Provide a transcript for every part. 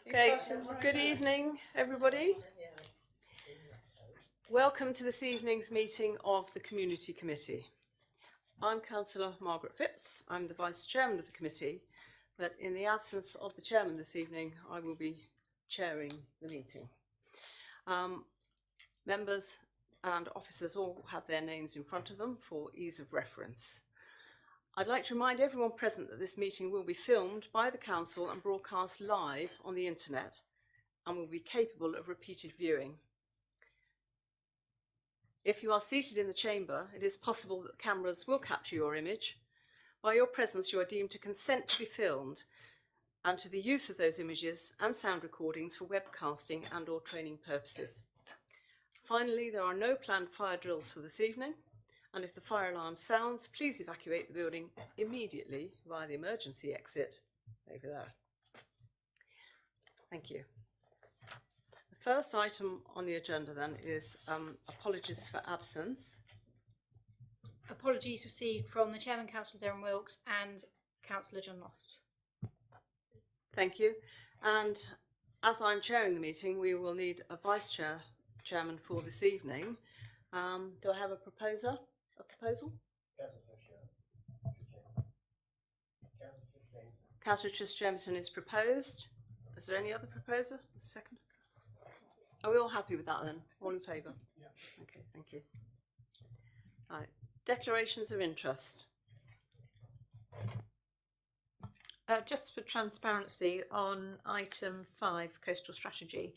Okay, good evening everybody. Welcome to this evening's meeting of the Community Committee. I'm Councillor Margaret Phipps. I'm the Vice Chairman of the committee, but in the absence of the Chairman this evening, I will be chairing the meeting. Members and officers all have their names in front of them for ease of reference. I'd like to remind everyone present that this meeting will be filmed by the Council and broadcast live on the internet and will be capable of repeated viewing. If you are seated in the chamber, it is possible that cameras will capture your image. By your presence, you are deemed to consent to be filmed and to the use of those images and sound recordings for webcasting and/or training purposes. Finally, there are no planned fire drills for this evening. And if the fire alarm sounds, please evacuate the building immediately via the emergency exit over there. Thank you. The first item on the agenda then is apologies for absence. Apologies received from the Chairman, Councillor Darren Wilkes, and Councillor John Lofts. Thank you. And as I'm chairing the meeting, we will need a Chairman for this evening. Do I have a proposer? A proposal? Councillor Jameson is proposed. Is there any other proposer? A second. Are we all happy with that then? All in favour? Yeah. Okay, thank you. Right. Declarations of interest. Just for transparency, on item 5, coastal strategy,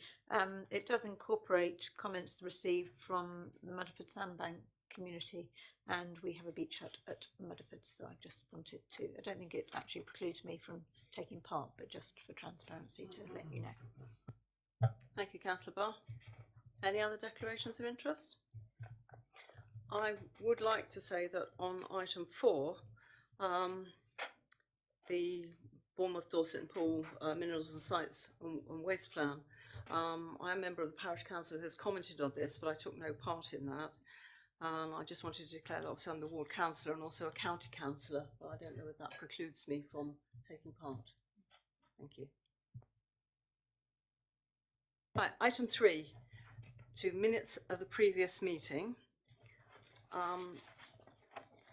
it does incorporate comments received from the Mudderford Sandbank community, and we have a beach hut at Mudderford, so I just wanted to, I don't think it actually precludes me from taking part, but just for transparency to let you know. Thank you, Councillor Barr. Any other declarations of interest? I would like to say that on item 4, the Bournemouth, Dorset and Poole Minerals and Sites and Waste Plan, I'm a member of the Parish Council who has commented on this, but I took no part in that. I just wanted to declare that obviously I'm the ward councillor and also a county councillor, but I don't know if that precludes me from taking part. Thank you. Right, item 3, to minutes of the previous meeting.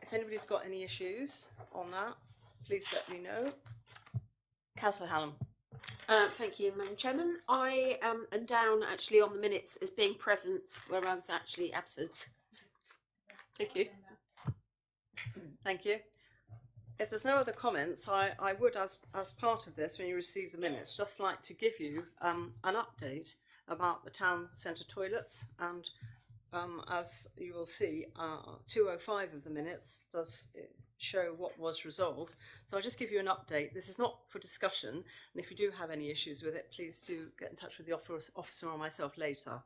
If anybody's got any issues on that, please let me know. Councillor Hallam. Thank you, Madam Chairman. I am down actually on the minutes as being present where I was actually absent. Thank you. Thank you. If there's no other comments, I would, as part of this, when you receive the minutes, just like to give you an update about the town centre toilets. And as you will see, 205 of the minutes does show what was resolved. So I'll just give you an update. This is not for discussion, and if you do have any issues with it, please do get in touch with the officer or myself later.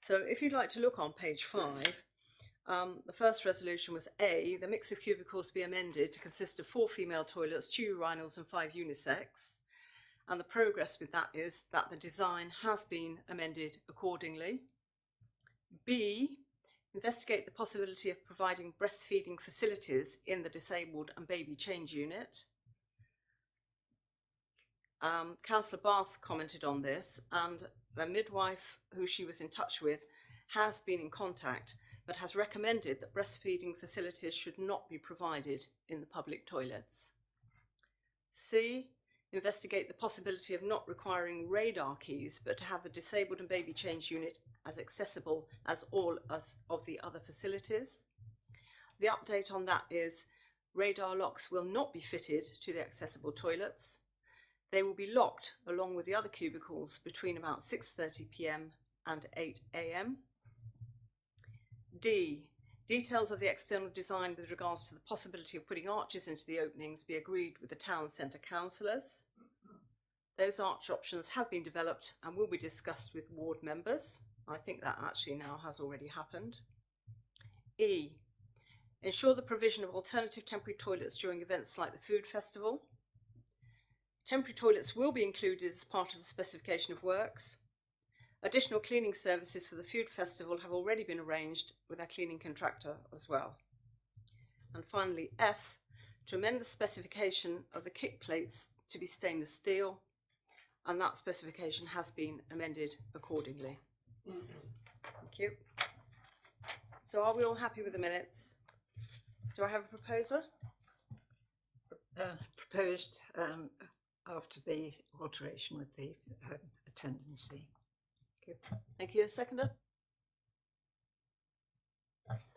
So if you'd like to look on page 5, the first resolution was A, the mix of cubicles be amended to consist of 4 female toilets, 2 urinals and 5 unisex. And the progress with that is that the design has been amended accordingly. B, investigate the possibility of providing breastfeeding facilities in the disabled and baby change unit. Councillor Bath commented on this, and the midwife who she was in touch with has been in contact, but has recommended that breastfeeding facilities should not be provided in the public toilets. C, investigate the possibility of not requiring radar keys, but to have the disabled and baby change unit as accessible as all of the other facilities. The update on that is radar locks will not be fitted to the accessible toilets. They will be locked along with the other cubicles between about 6:30 p.m. and 8 a.m. D, details of the external design with regards to the possibility of putting arches into the openings be agreed with the town centre councillors. Those arch options have been developed and will be discussed with ward members. I think that actually now has already happened. E, ensure the provision of alternative temporary toilets during events like the food festival. Temporary toilets will be included as part of the specification of works. Additional cleaning services for the food festival have already been arranged with our cleaning contractor as well. And finally, F, to amend the specification of the kick plates to be stainless steel and that specification has been amended accordingly. Thank you. So are we all happy with the minutes? Do I have a proposer? Proposed after the alteration with the attendancy. Thank you. A seconder?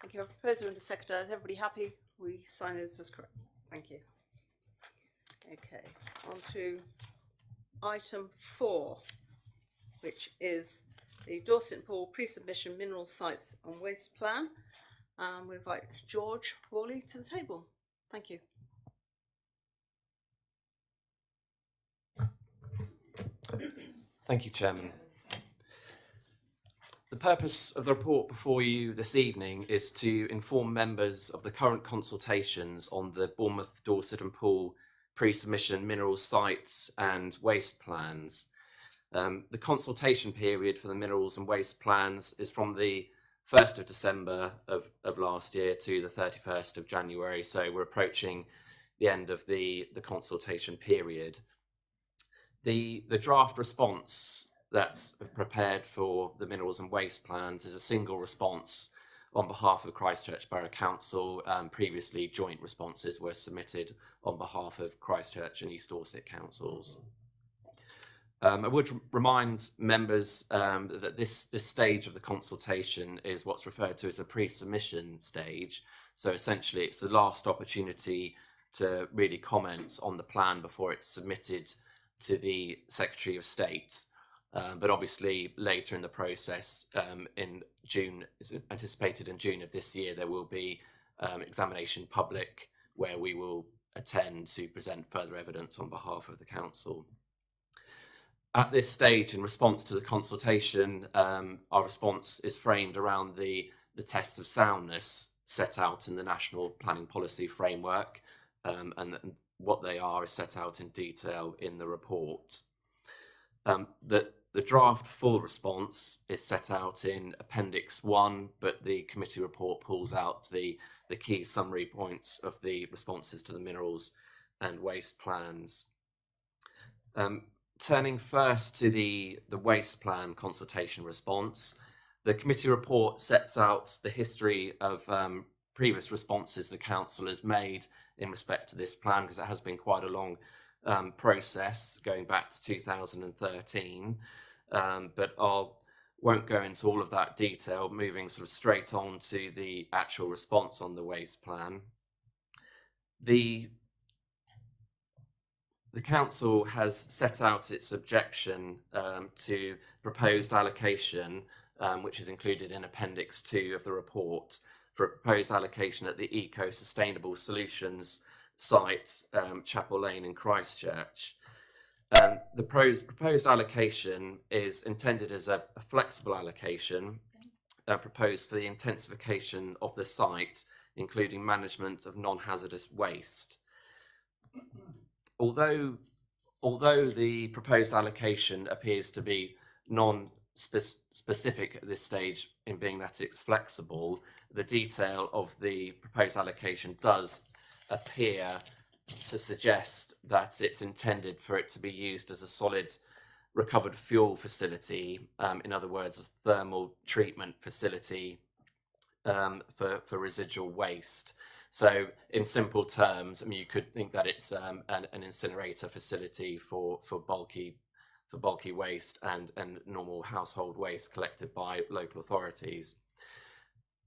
Thank you. A proposer and a seconder. Is everybody happy? We sign this as correct. Thank you. Okay, on to item 4, which is the Dorset and Pool pre-submission mineral sites and waste plan. We invite George Worley to the table. Thank you. Thank you, Chairman. The purpose of the report before you this evening is to inform members of the current consultations on the Bournemouth, Dorset and Pool pre-submission mineral sites and waste plans. The consultation period for the minerals and waste plans is from the 1st of December of last year to the 31st of January, so we're approaching the end of the consultation period. The draft response that's prepared for the minerals and waste plans is a single response on behalf of Christchurch Borough Council. Previously, joint responses were submitted on behalf of Christchurch and East Dorset councils. I would remind members that this stage of the consultation is what's referred to as a pre-submission stage. So essentially, it's the last opportunity to really comment on the plan before it's submitted to the Secretary of State. But obviously later in the process, in June, is anticipated in June of this year, there will be examination public where we will attend to present further evidence on behalf of the council. At this stage, in response to the consultation, our response is framed around the tests of soundness set out in the National Planning Policy Framework, and what they are is set out in detail in the report. The draft full response is set out in Appendix 1, but the committee report pulls out the key summary points of the responses to the minerals and waste plans. Turning first to the waste plan consultation response, the committee report sets out the history of previous responses the council has made in respect to this plan, because it has been quite a long process going back to 2013, but I won't go into all of that detail, moving sort of straight on to the actual response on the waste plan. The council has set out its objection to proposed allocation, which is included in Appendix 2 of the report, for a proposed allocation at the Eco-Sustainable Solutions site, Chapel Lane in Christchurch. The proposed allocation is intended as a flexible allocation proposed for the intensification of the site, including management of non-hazardous waste. Although the proposed allocation appears to be non-specific at this stage in being that it's flexible, the detail of the proposed allocation does appear to suggest that it's intended for it to be used as a solid recovered fuel facility, in other words, a thermal treatment facility for residual waste. So in simple terms, I mean, you could think that it's an incinerator facility for bulky waste and normal household waste collected by local authorities.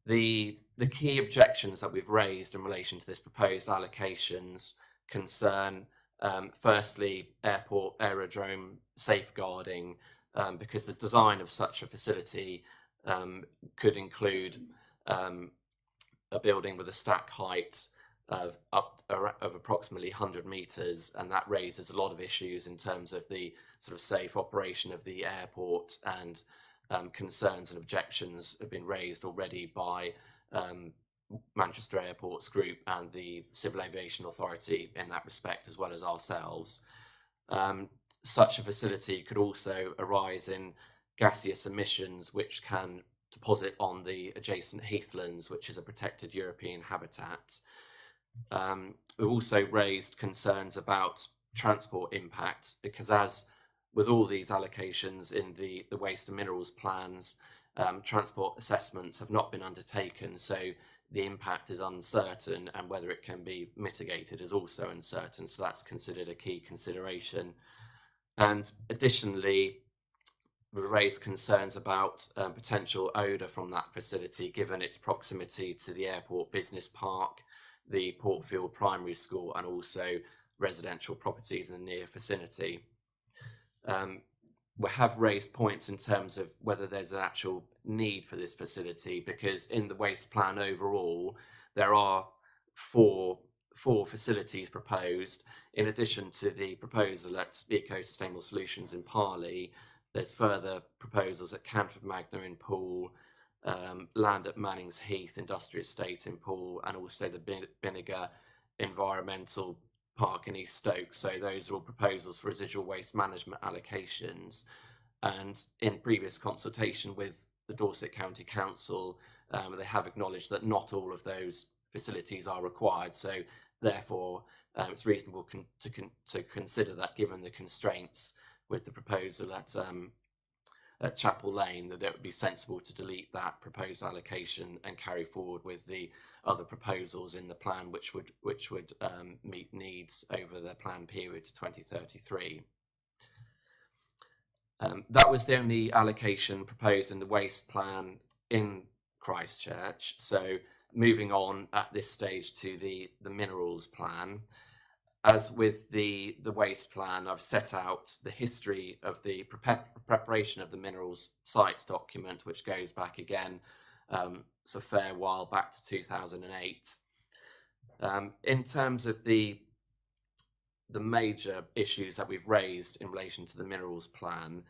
The key objections that we've raised in relation to this proposed allocations concern, firstly, airport aerodrome safeguarding, because the design of such a facility could include a building with a stack height of approximately 100 metres, and that raises a lot of issues in terms of the sort of safe operation of the airport, and concerns and objections have been raised already by Manchester Airports Group and the Civil Aviation Authority in that respect, as well as ourselves. Such a facility could also arise in gaseous emissions, which can deposit on the adjacent heathlands, which is a protected European habitat. We've also raised concerns about transport impact, because as with all these allocations in the waste and minerals plans, transport assessments have not been undertaken, so the impact is uncertain, and whether it can be mitigated is also uncertain, so that's considered a key consideration. And additionally, we raised concerns about potential odour from that facility, given its proximity to the airport business park, the Portfield Primary School, and also residential properties in the near vicinity. We have raised points in terms of whether there's an actual need for this facility, because in the waste plan overall, there are four facilities proposed. In addition to the proposal at Eco Sustainable Solutions in Parley, there's further proposals at Canford Magna in Poole, land at Mannings Heath Industrial Estate in Poole, and also the Binniger Environmental Park in East Stoke. So those are all proposals for residual waste management allocations. And in previous consultation with the Dorset County Council, they have acknowledged that not all of those facilities are required. So therefore, it's reasonable to consider that, given the constraints with the proposal at Chapel Lane, that it would be sensible to delete that proposed allocation and carry forward with the other proposals in the plan, which would meet needs over the plan period to 2033. That was the only allocation proposed in the waste plan in Christchurch. So moving on at this stage to the minerals plan. As with the waste plan, I've set out the history of the preparation of the minerals sites document, which goes back again a fair while, back to 2008. In terms of the major issues that we've raised in relation to the minerals plan,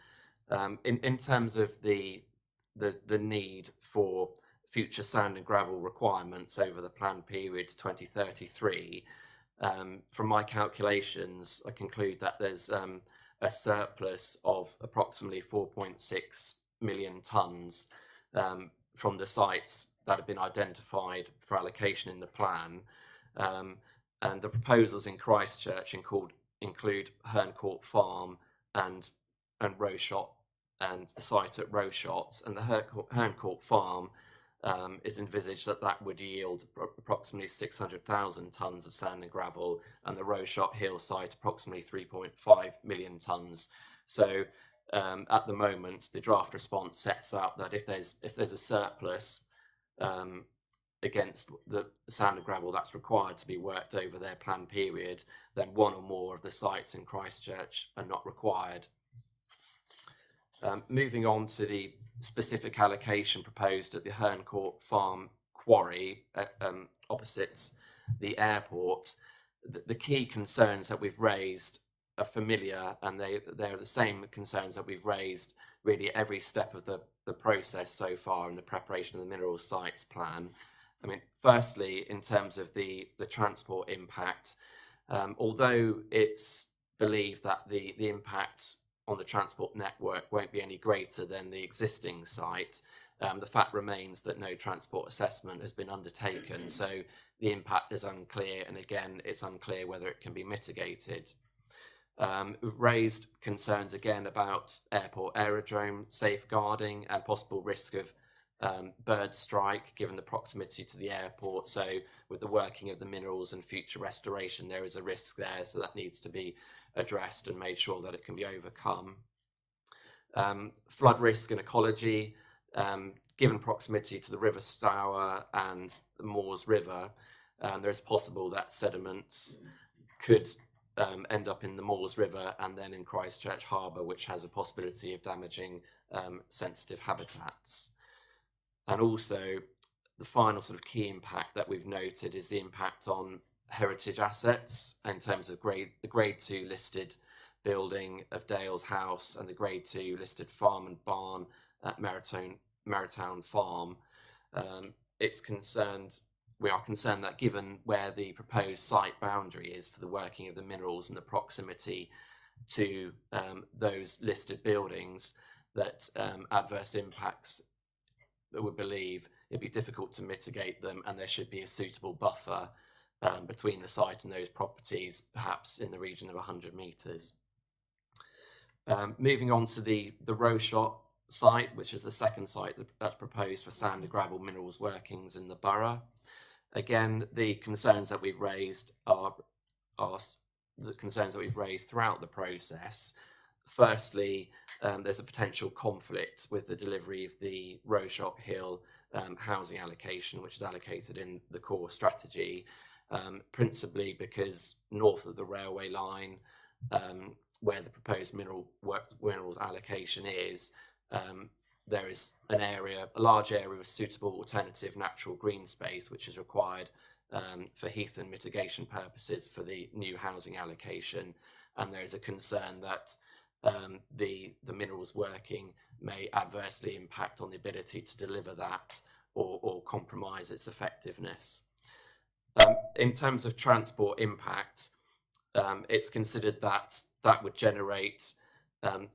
in terms of the need for future sand and gravel requirements over the plan period to 2033, from my calculations, I conclude that there's a surplus of approximately 4.6 million tonnes from the sites that have been identified for allocation in the plan. And the proposals in Christchurch include Herncourt Farm and Roshot, and the site at Roshot. And the Herncourt Farm is envisaged that would yield approximately 600,000 tonnes of sand and gravel, and the Roshot Hill site approximately 3.5 million tonnes. So at the moment, the draft response sets out that if there's a surplus against the sand and gravel that's required to be worked over their plan period, then one or more of the sites in Christchurch are not required. Moving on to the specific allocation proposed at the Herncourt Farm quarry opposite the airport, the key concerns that we've raised are familiar, and they're the same concerns that we've raised really every step of the process so far in the preparation of the mineral sites plan. I mean, firstly, in terms of the transport impact, although it's believed that the impact on the transport network won't be any greater than the existing site, the fact remains that no transport assessment has been undertaken, so the impact is unclear, and again, it's unclear whether it can be mitigated. We've raised concerns again about airport aerodrome safeguarding and possible risk of bird strike given the proximity to the airport. So with the working of the minerals and future restoration, there is a risk there, so that needs to be addressed and made sure that it can be overcome. Flood risk and ecology, given proximity to the River Stour and the Moors River, there is possible that sediments could end up in the Moors River and then in Christchurch Harbour, which has a possibility of damaging sensitive habitats. And also, the final sort of key impact that we've noted is the impact on heritage assets in terms of the Grade 2 listed building of Dales House and the Grade 2 listed farm and barn at Meritown Farm. We are concerned that given where the proposed site boundary is for the working of the minerals and the proximity to those listed buildings, that adverse impacts, that we believe it'd be difficult to mitigate them, and there should be a suitable buffer between the site and those properties, perhaps in the region of 100 metres. Moving on to the Roshot site, which is the second site that's proposed for sand and gravel minerals workings in the borough. Again, the concerns that we've raised are the concerns that we've raised throughout the process. Firstly, there's a potential conflict with the delivery of the Roshot Hill housing allocation, which is allocated in the core strategy, principally because north of the railway line, where the proposed minerals allocation is, there is a large area of suitable alternative natural green space, which is required for heath mitigation purposes for the new housing allocation. And there is a concern that the minerals working may adversely impact on the ability to deliver that or compromise its effectiveness. In terms of transport impact, it's considered that would generate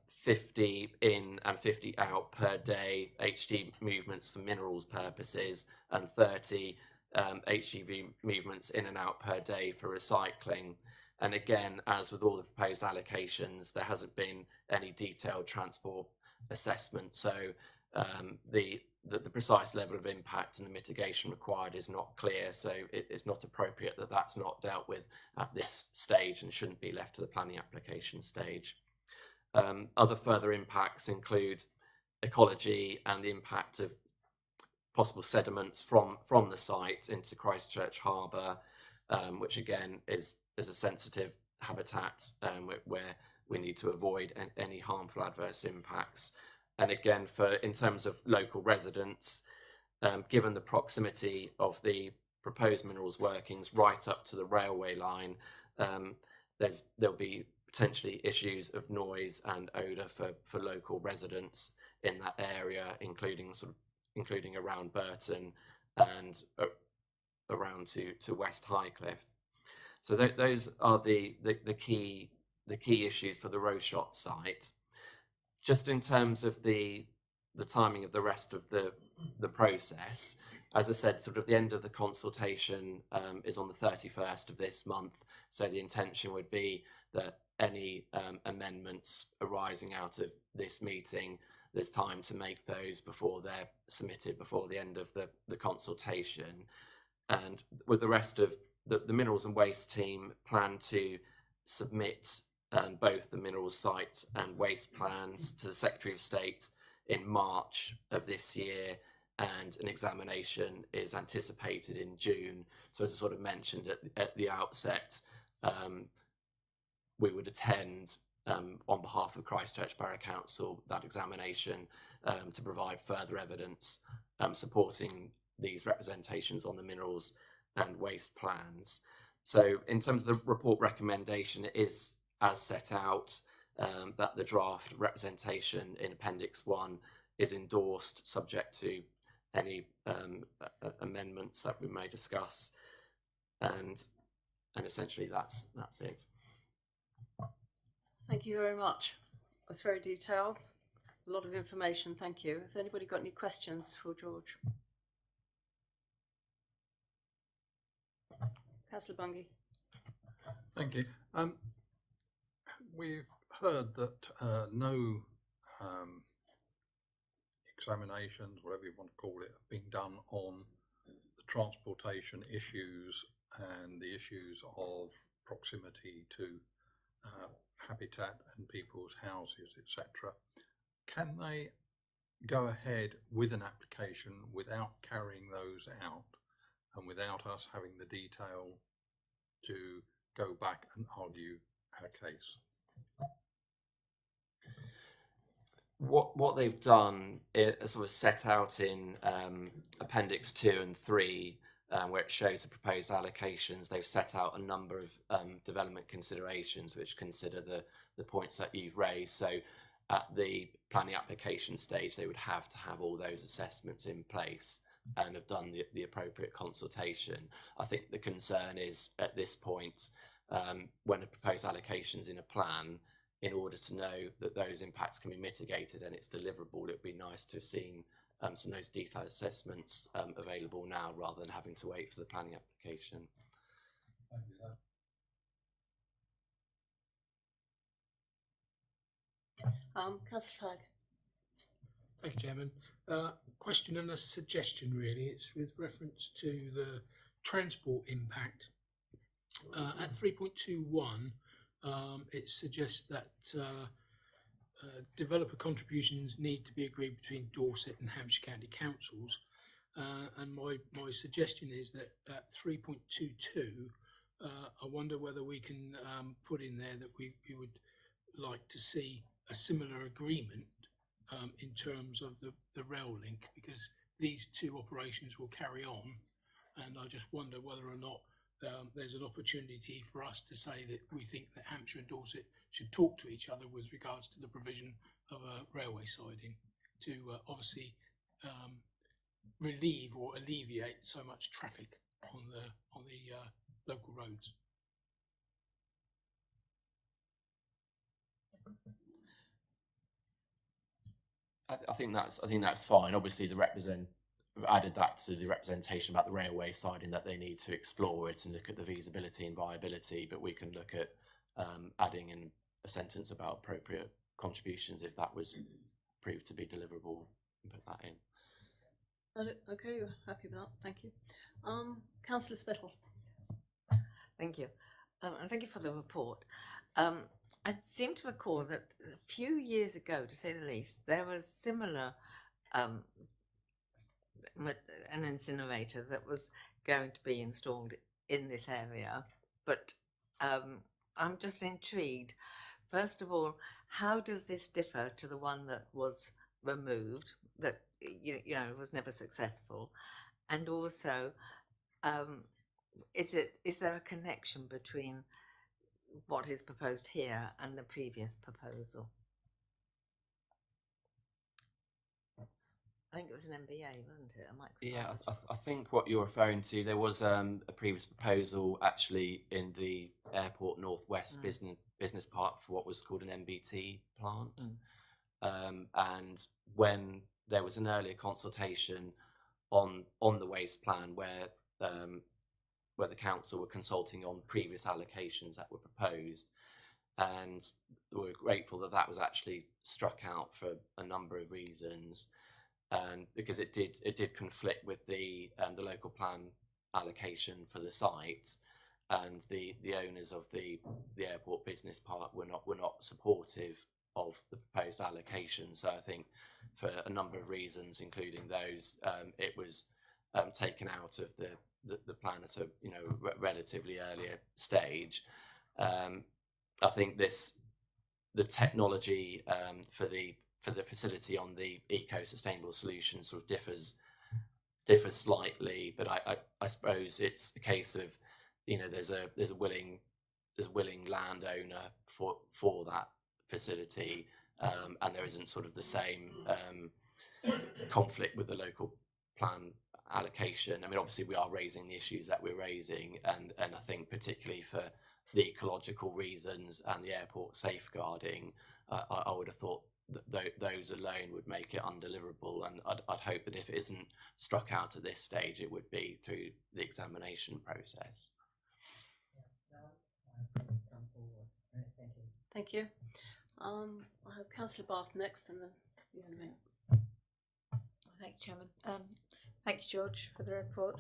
50 in and 50 out per day HGV movements for minerals purposes and 30 HGV movements in and out per day for recycling. And again, as with all the proposed allocations, there hasn't been any detailed transport assessment. So the precise level of impact and the mitigation required is not clear. So it's not appropriate that that's not dealt with at this stage and shouldn't be left to the planning application stage. Other further impacts include ecology and the impact of possible sediments from the site into Christchurch Harbour, which again is a sensitive habitat where we need to avoid any harmful adverse impacts. And again, in terms of local residents, given the proximity of the proposed minerals workings right up to the railway line, there'll be potentially issues of noise and odour for local residents in that area, including around Burton and around to West Highcliffe. So those are the key issues for the Roshot site. Just in terms of the timing of the rest of the process, as I said, sort of the end of the consultation is on the 31st of this month. So the intention would be that any amendments arising out of this meeting, there's time to make those before they're submitted before the end of the consultation. And with the rest of the minerals and waste team plan to submit both the minerals site and waste plans to the Secretary of State in March of this year, and an examination is anticipated in June. So as I sort of mentioned at the outset, we would attend on behalf of Christchurch Borough Council that examination to provide further evidence supporting these representations on the minerals and waste plans. So in terms of the report recommendation, it is as set out that the draft representation in Appendix 1 is endorsed, subject to any amendments that we may discuss, and essentially that's it. Thank you very much. That's very detailed. A lot of information. Thank you. Has anybody got any questions for George? Councillor Bungay. Thank you. We've heard that no examinations, whatever you want to call it, have been done on the transportation issues and the issues of proximity to habitat and people's houses, etc. Can they go ahead with an application without carrying those out and without us having the detail to go back and argue our case? What they've done is sort of set out in Appendix 2 and 3, where it shows the proposed allocations. They've set out a number of development considerations which consider the points that you've raised. So at the planning application stage, they would have to have all those assessments in place and have done the appropriate consultation. I think the concern is at this point, when a proposed allocation is in a plan, in order to know that those impacts can be mitigated and it's deliverable, it would be nice to have seen some of those detailed assessments available now rather than having to wait for the planning application. Councillor Flagg. Thank you, Chairman. Question and a suggestion, really. It's with reference to the transport impact. At 3.21, it suggests that developer contributions need to be agreed between Dorset and Hampshire County Councils. And my suggestion is that at 3.22, I wonder whether we can put in there that we would like to see a similar agreement in terms of the rail link, because these two operations will carry on, and I just wonder whether or not there's an opportunity for us to say that we think that Hampshire and Dorset should talk to each other with regards to the provision of a railway siding to obviously relieve or alleviate so much traffic on the local roads. I think that's fine. Obviously, we've added that to the representation about the railway siding, that they need to explore it and look at the feasibility and viability. But we can look at adding in a sentence about appropriate contributions if that was proved to be deliverable, and put that in. Okay, you're happy with that. Thank you. Councillor Spittle. Thank you. And thank you for the report. I seem to recall that a few years ago, to say the least, there was similar an incinerator that was going to be installed in this area. But I'm just intrigued. First of all, how does this differ to the one that was removed, that you know was never successful? And also, is there a connection between what is proposed here and the previous proposal? I think it was an MBA, wasn't it? Yeah, I think what you're referring to, there was a previous proposal actually in the Airport Northwest business park for what was called an MBT plant. And when there was an earlier consultation on the waste plan where the council were consulting on previous allocations that were proposed, and we're grateful that that was actually struck out for a number of reasons, and because it did conflict with the local plan allocation for the site, and the owners of the airport business park were not supportive of the proposed allocation. So I think for a number of reasons, including those, it was taken out of the plan at a relatively earlier stage. I think the technology for the facility on the eco-sustainable solution sort of differs slightly, but I suppose it's a case of there's a willing landowner for that facility, and there isn't sort of the same conflict with the local plan allocation. I mean, obviously we are raising the issues that we're raising, and I think particularly for the ecological reasons and the airport safeguarding, I would have thought that those alone would make it undeliverable, and I'd hope that if it isn't struck out at this stage, it would be through the examination process. Thank you. I'll have Councillor Bath next, and then you and me. Thank you, Chairman. Thank you, George, for the report.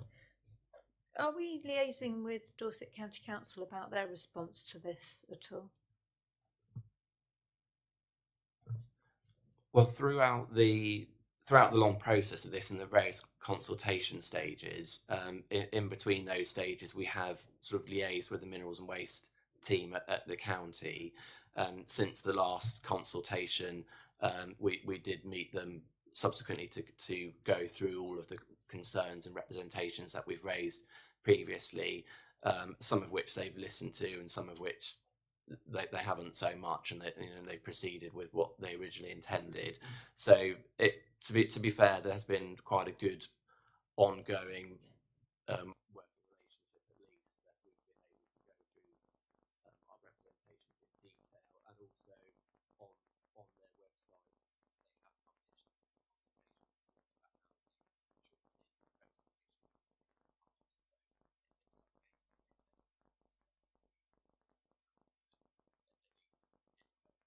Are we liaising with Dorset County Council about their response to this at all? Well, throughout the long process of this and the various consultation stages, in between those stages, we have sort of liaised with the minerals and waste team at the county. Since the last consultation, we did meet them subsequently to go through all of the concerns and representations that we've raised previously, some of which they've listened to and some of which they haven't so much, and they've proceeded with what they originally intended. So to be fair, there has been quite a good ongoing working relationship, at least, that we've been able to go through our representations in detail, and also on their website they have published consultation about how they treated representations in the past. So in some cases they take at least it's very transparent.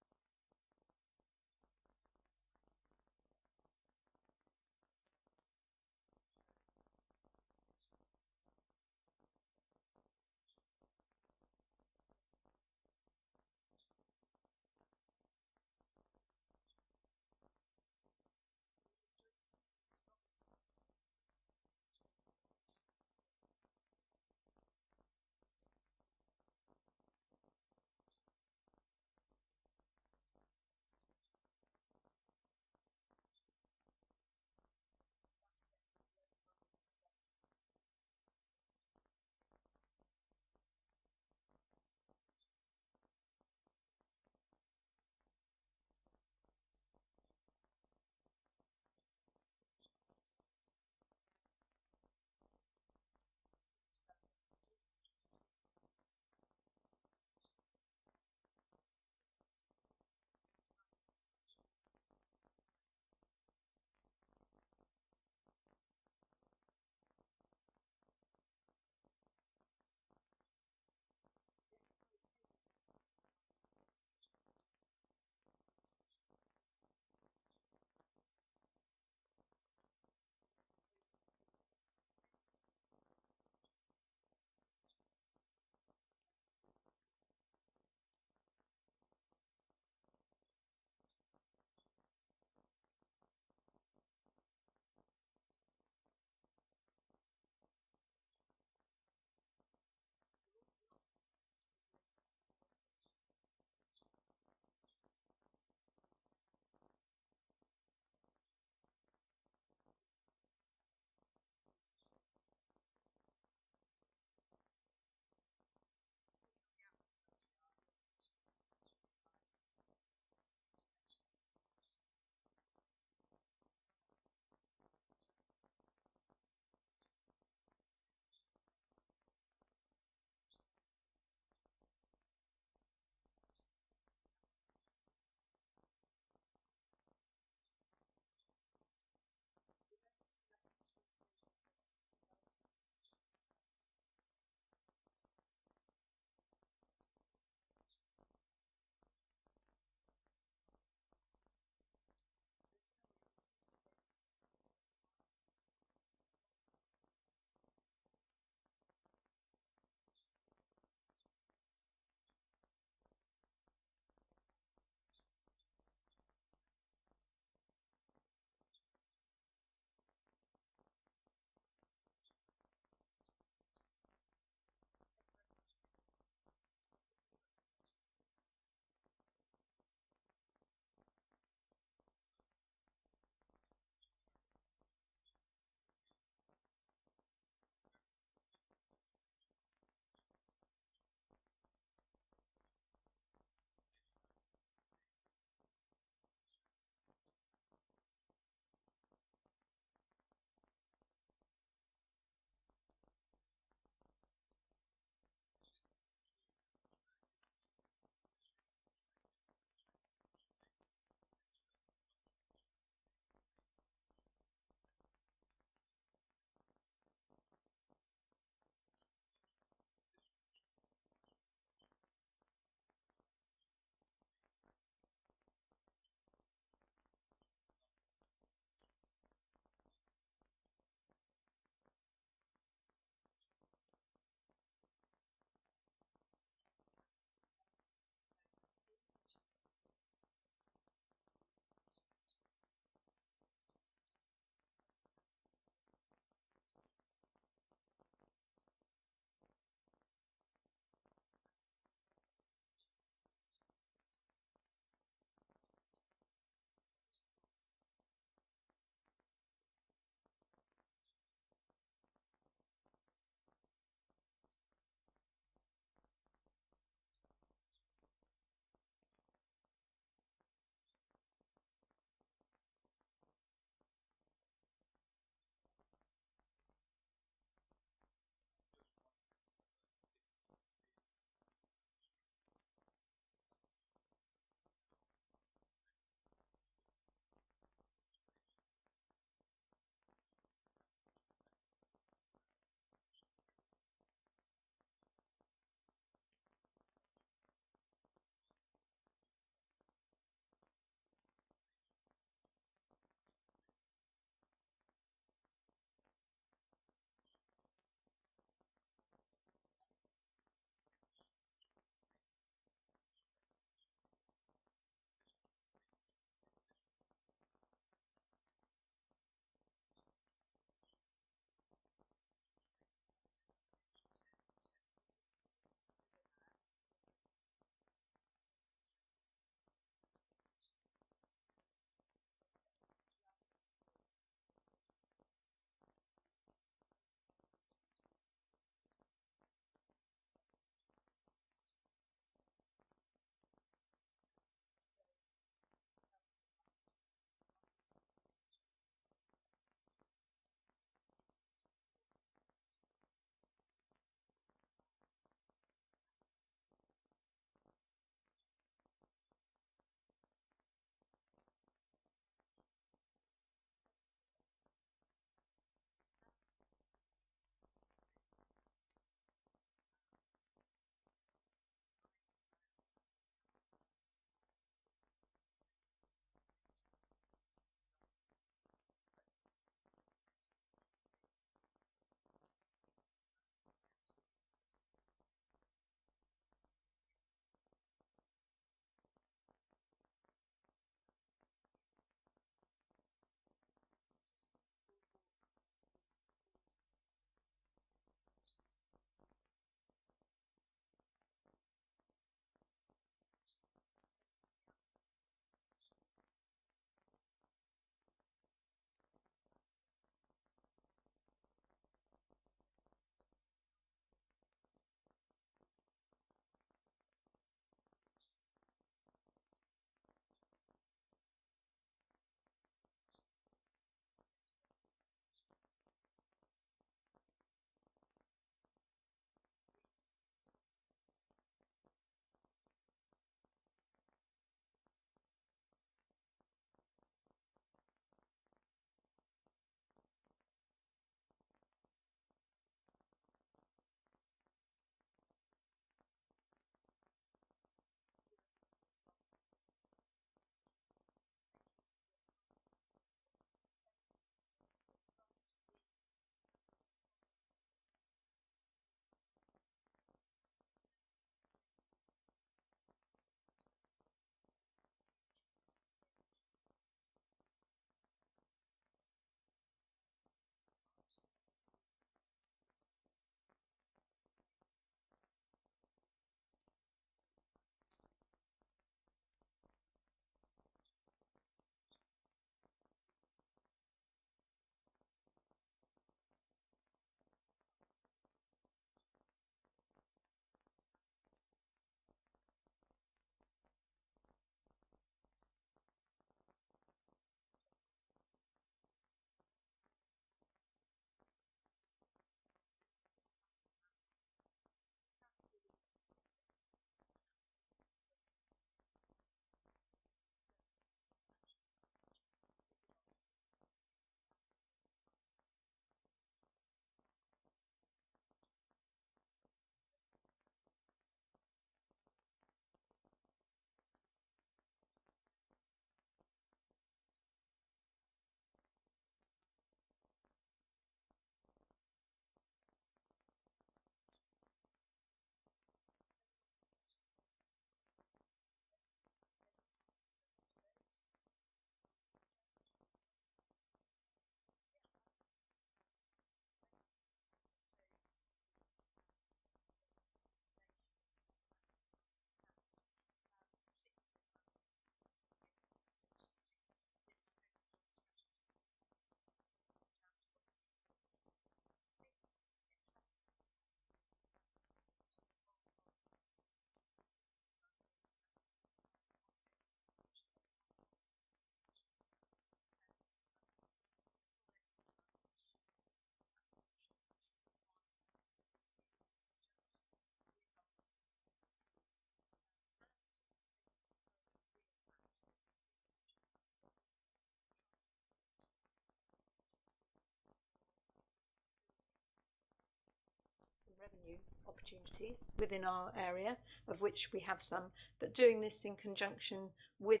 opportunities within our area, of which we have some, but doing this in conjunction with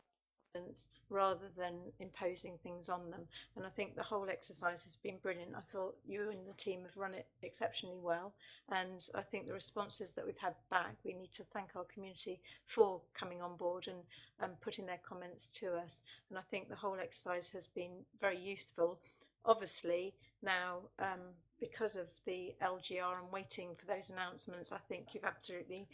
students rather than imposing things on them. And I think the whole exercise has been brilliant. I thought you and the team have run it exceptionally well, and I think the responses that we've had back, we need to thank our community for coming on board and putting their comments to us. And I think the whole exercise has been very useful. Obviously now, because of the LGR and waiting for those announcements, I think you've absolutely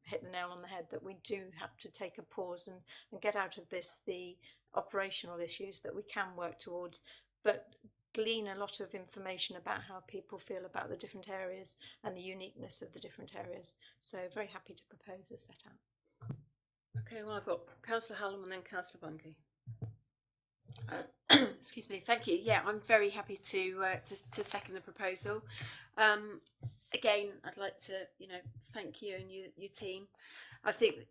hit the nail on the head that we do have to take a pause and get out of this the operational issues that we can work towards, but glean a lot of information about how people feel about the different areas and the uniqueness of the different areas. So very happy to propose a set out. Okay, well, I've got Councillor Hallam and then Councillor Bungay. Excuse me. Thank you. Yeah, I'm very happy to second the proposal. Again, I'd like to thank you and your team. I think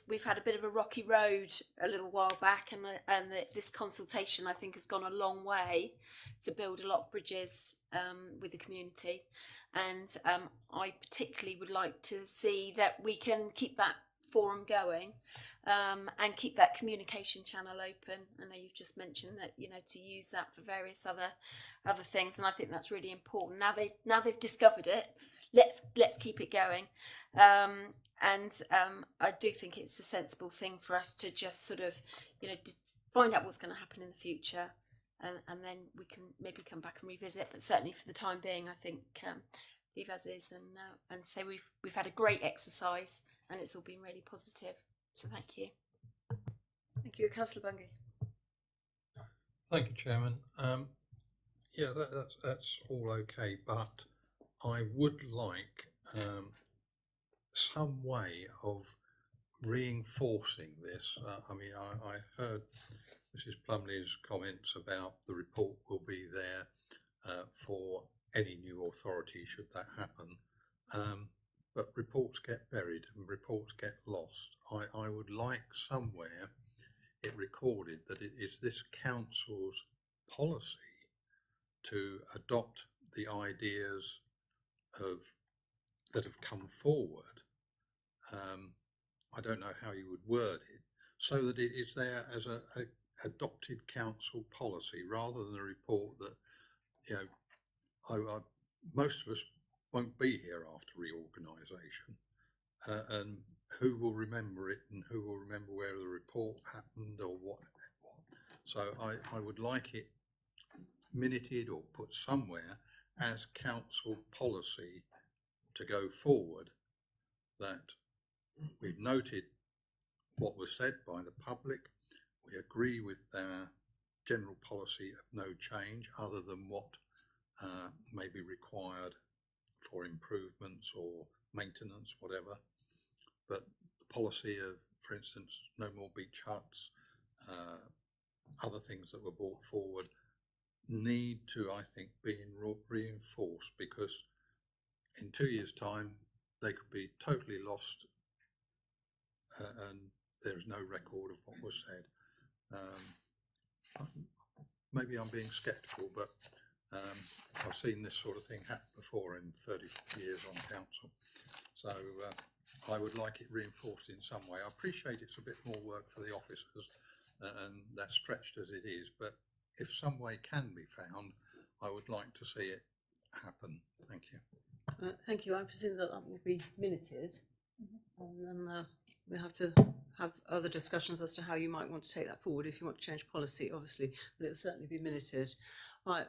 we've had a bit of a rocky road a little while back, and this consultation I think has gone a long way to build a lot of bridges with the community, and I particularly would like to see that we can keep that forum going. And keep that communication channel open. I know you've just mentioned that to use that for various other things, and I think that's really important. Now they've discovered it. Let's keep it going. And I do think it's a sensible thing for us to just sort of find out what's going to happen in the future, and then we can maybe come back and revisit. But certainly for the time being, I think leave as is, and say we've had a great exercise and it's all been really positive. So thank you. Thank you, Councillor Bungay. Thank you, Chairman. Yeah, that's all okay, but I would like some way of reinforcing this. I mean, I heard Mrs. Plumley's comments about the report will be there for any new authority should that happen. But reports get buried and reports get lost. I would like somewhere it recorded that it is this council's policy to adopt the ideas that have come forward. I don't know how you would word it, so that it is there as a adopted council policy rather than a report that most of us won't be here after reorganisation, and who will remember it and who will remember where the report happened or what. So I would like it minuted or put somewhere as council policy to go forward, that we've noted what was said by the public, we agree with their general policy of no change other than what may be required for improvements or maintenance, whatever. But the policy of, for instance, no more beach huts, other things that were brought forward need to, I think, be reinforced, because in 2 years' time they could be totally lost and there's no record of what was said. Maybe I'm being sceptical, but I've seen this sort of thing happen before in 30 years on council. So I would like it reinforced in some way. I appreciate it's a bit more work for the officers and that's stretched as it is, but if some way can be found, I would like to see it happen. Thank you. Thank you. I presume that will be minuted, and then we'll have to have other discussions as to how you might want to take that forward if you want to change policy, obviously, but it will certainly be minuted. Right.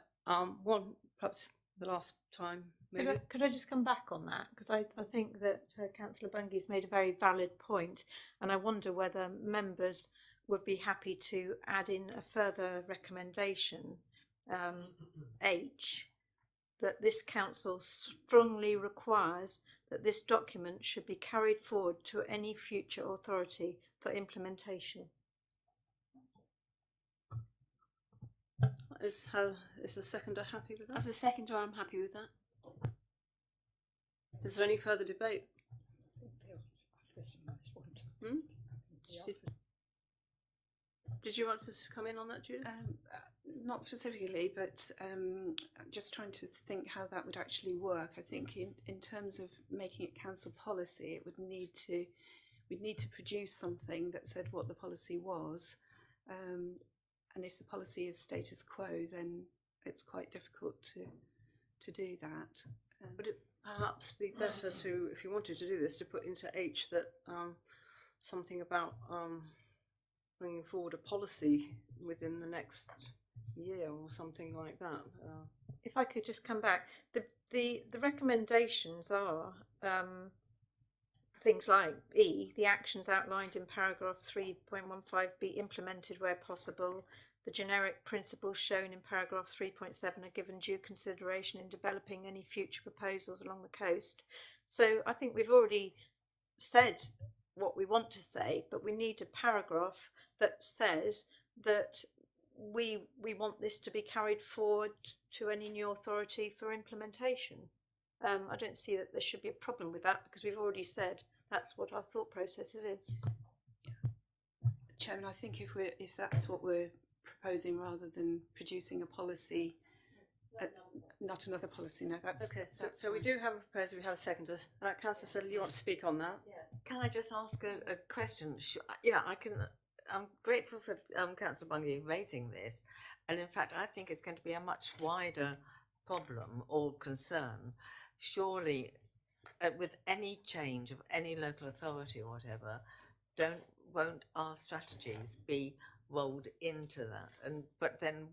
One, perhaps the last time, maybe. Could I just come back on that? Because I think that Councillor Bungay's made a very valid point, and I wonder whether members would be happy to add in a further recommendation, H, that this council strongly requires that this document should be carried forward to any future authority for implementation. Is the seconder happy with that? As a seconder, I'm happy with that. Is there any further debate? Did you want to come in on that, Judith? not specifically, but just trying to think how that would actually work. I think in terms of making it council policy, it would need to we'd need to produce something that said what the policy was, and if the policy is status quo, then it's quite difficult to do that. Would it perhaps be better to, if you wanted to do this, to put into H that something about bringing forward a policy within the next year or something like that? If I could just come back, the recommendations are things like E, the actions outlined in paragraph 3.15 be implemented where possible. The generic principles shown in paragraph 3.7 are given due consideration in developing any future proposals along the coast. So I think we've already said what we want to say, but we need a paragraph that says that we want this to be carried forward to any new authority for implementation. I don't see that there should be a problem with that, because we've already said that's what our thought process is. Chairman, I think if that's what we're proposing, rather than producing a policy, not another policy. No, that's okay. So we do have a proposal. We have a seconder. Councillor Spindler, you want to speak on that? Yeah. Can I just ask a question? I'm grateful for Councillor Bungay raising this, and in fact, I think it's going to be a much wider problem or concern. Surely, with any change of any local authority or whatever, won't our strategies be rolled into that? But then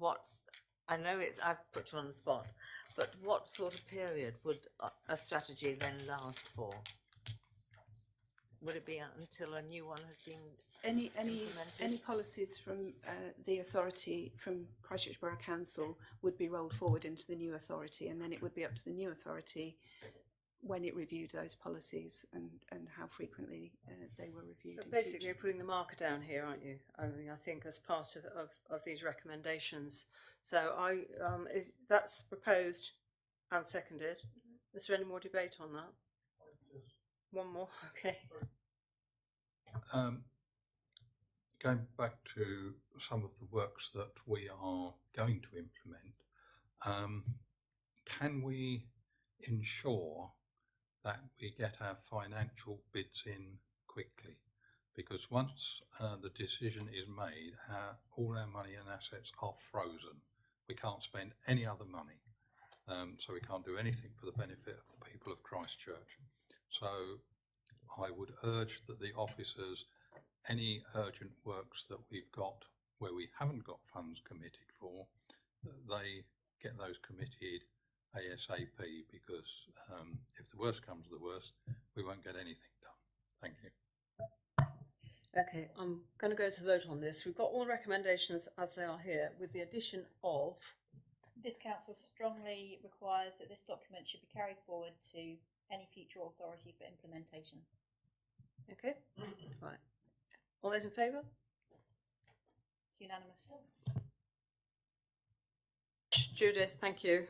I know I've put you on the spot, but what sort of period would a strategy then last for? Would it be until a new one has been implemented? Any policies from the authority, from Christchurch Borough Council, would be rolled forward into the new authority, and then it would be up to the new authority when it reviewed those policies and how frequently they were reviewed. But basically, you're putting the marker down here, aren't you? I mean, I think as part of these recommendations. So that's proposed and seconded. Is there any more debate on that? One more, okay. Going back to some of the works that we are going to implement, can we ensure that we get our financial bids in quickly? Because once the decision is made, all our money and assets are frozen. We can't spend any other money, so we can't do anything for the benefit of the people of Christchurch. So I would urge that the officers, any urgent works that we've got where we haven't got funds committed for, that they get those committed ASAP, because if the worst comes to the worst, we won't get anything done. Thank you. Okay, I'm going to go to vote on this. We've got all recommendations as they are here, with the addition of... This council strongly requires that this document should be carried forward to any future authority for implementation. Okay, right. All those in favour? It's unanimous. Judith, thank you.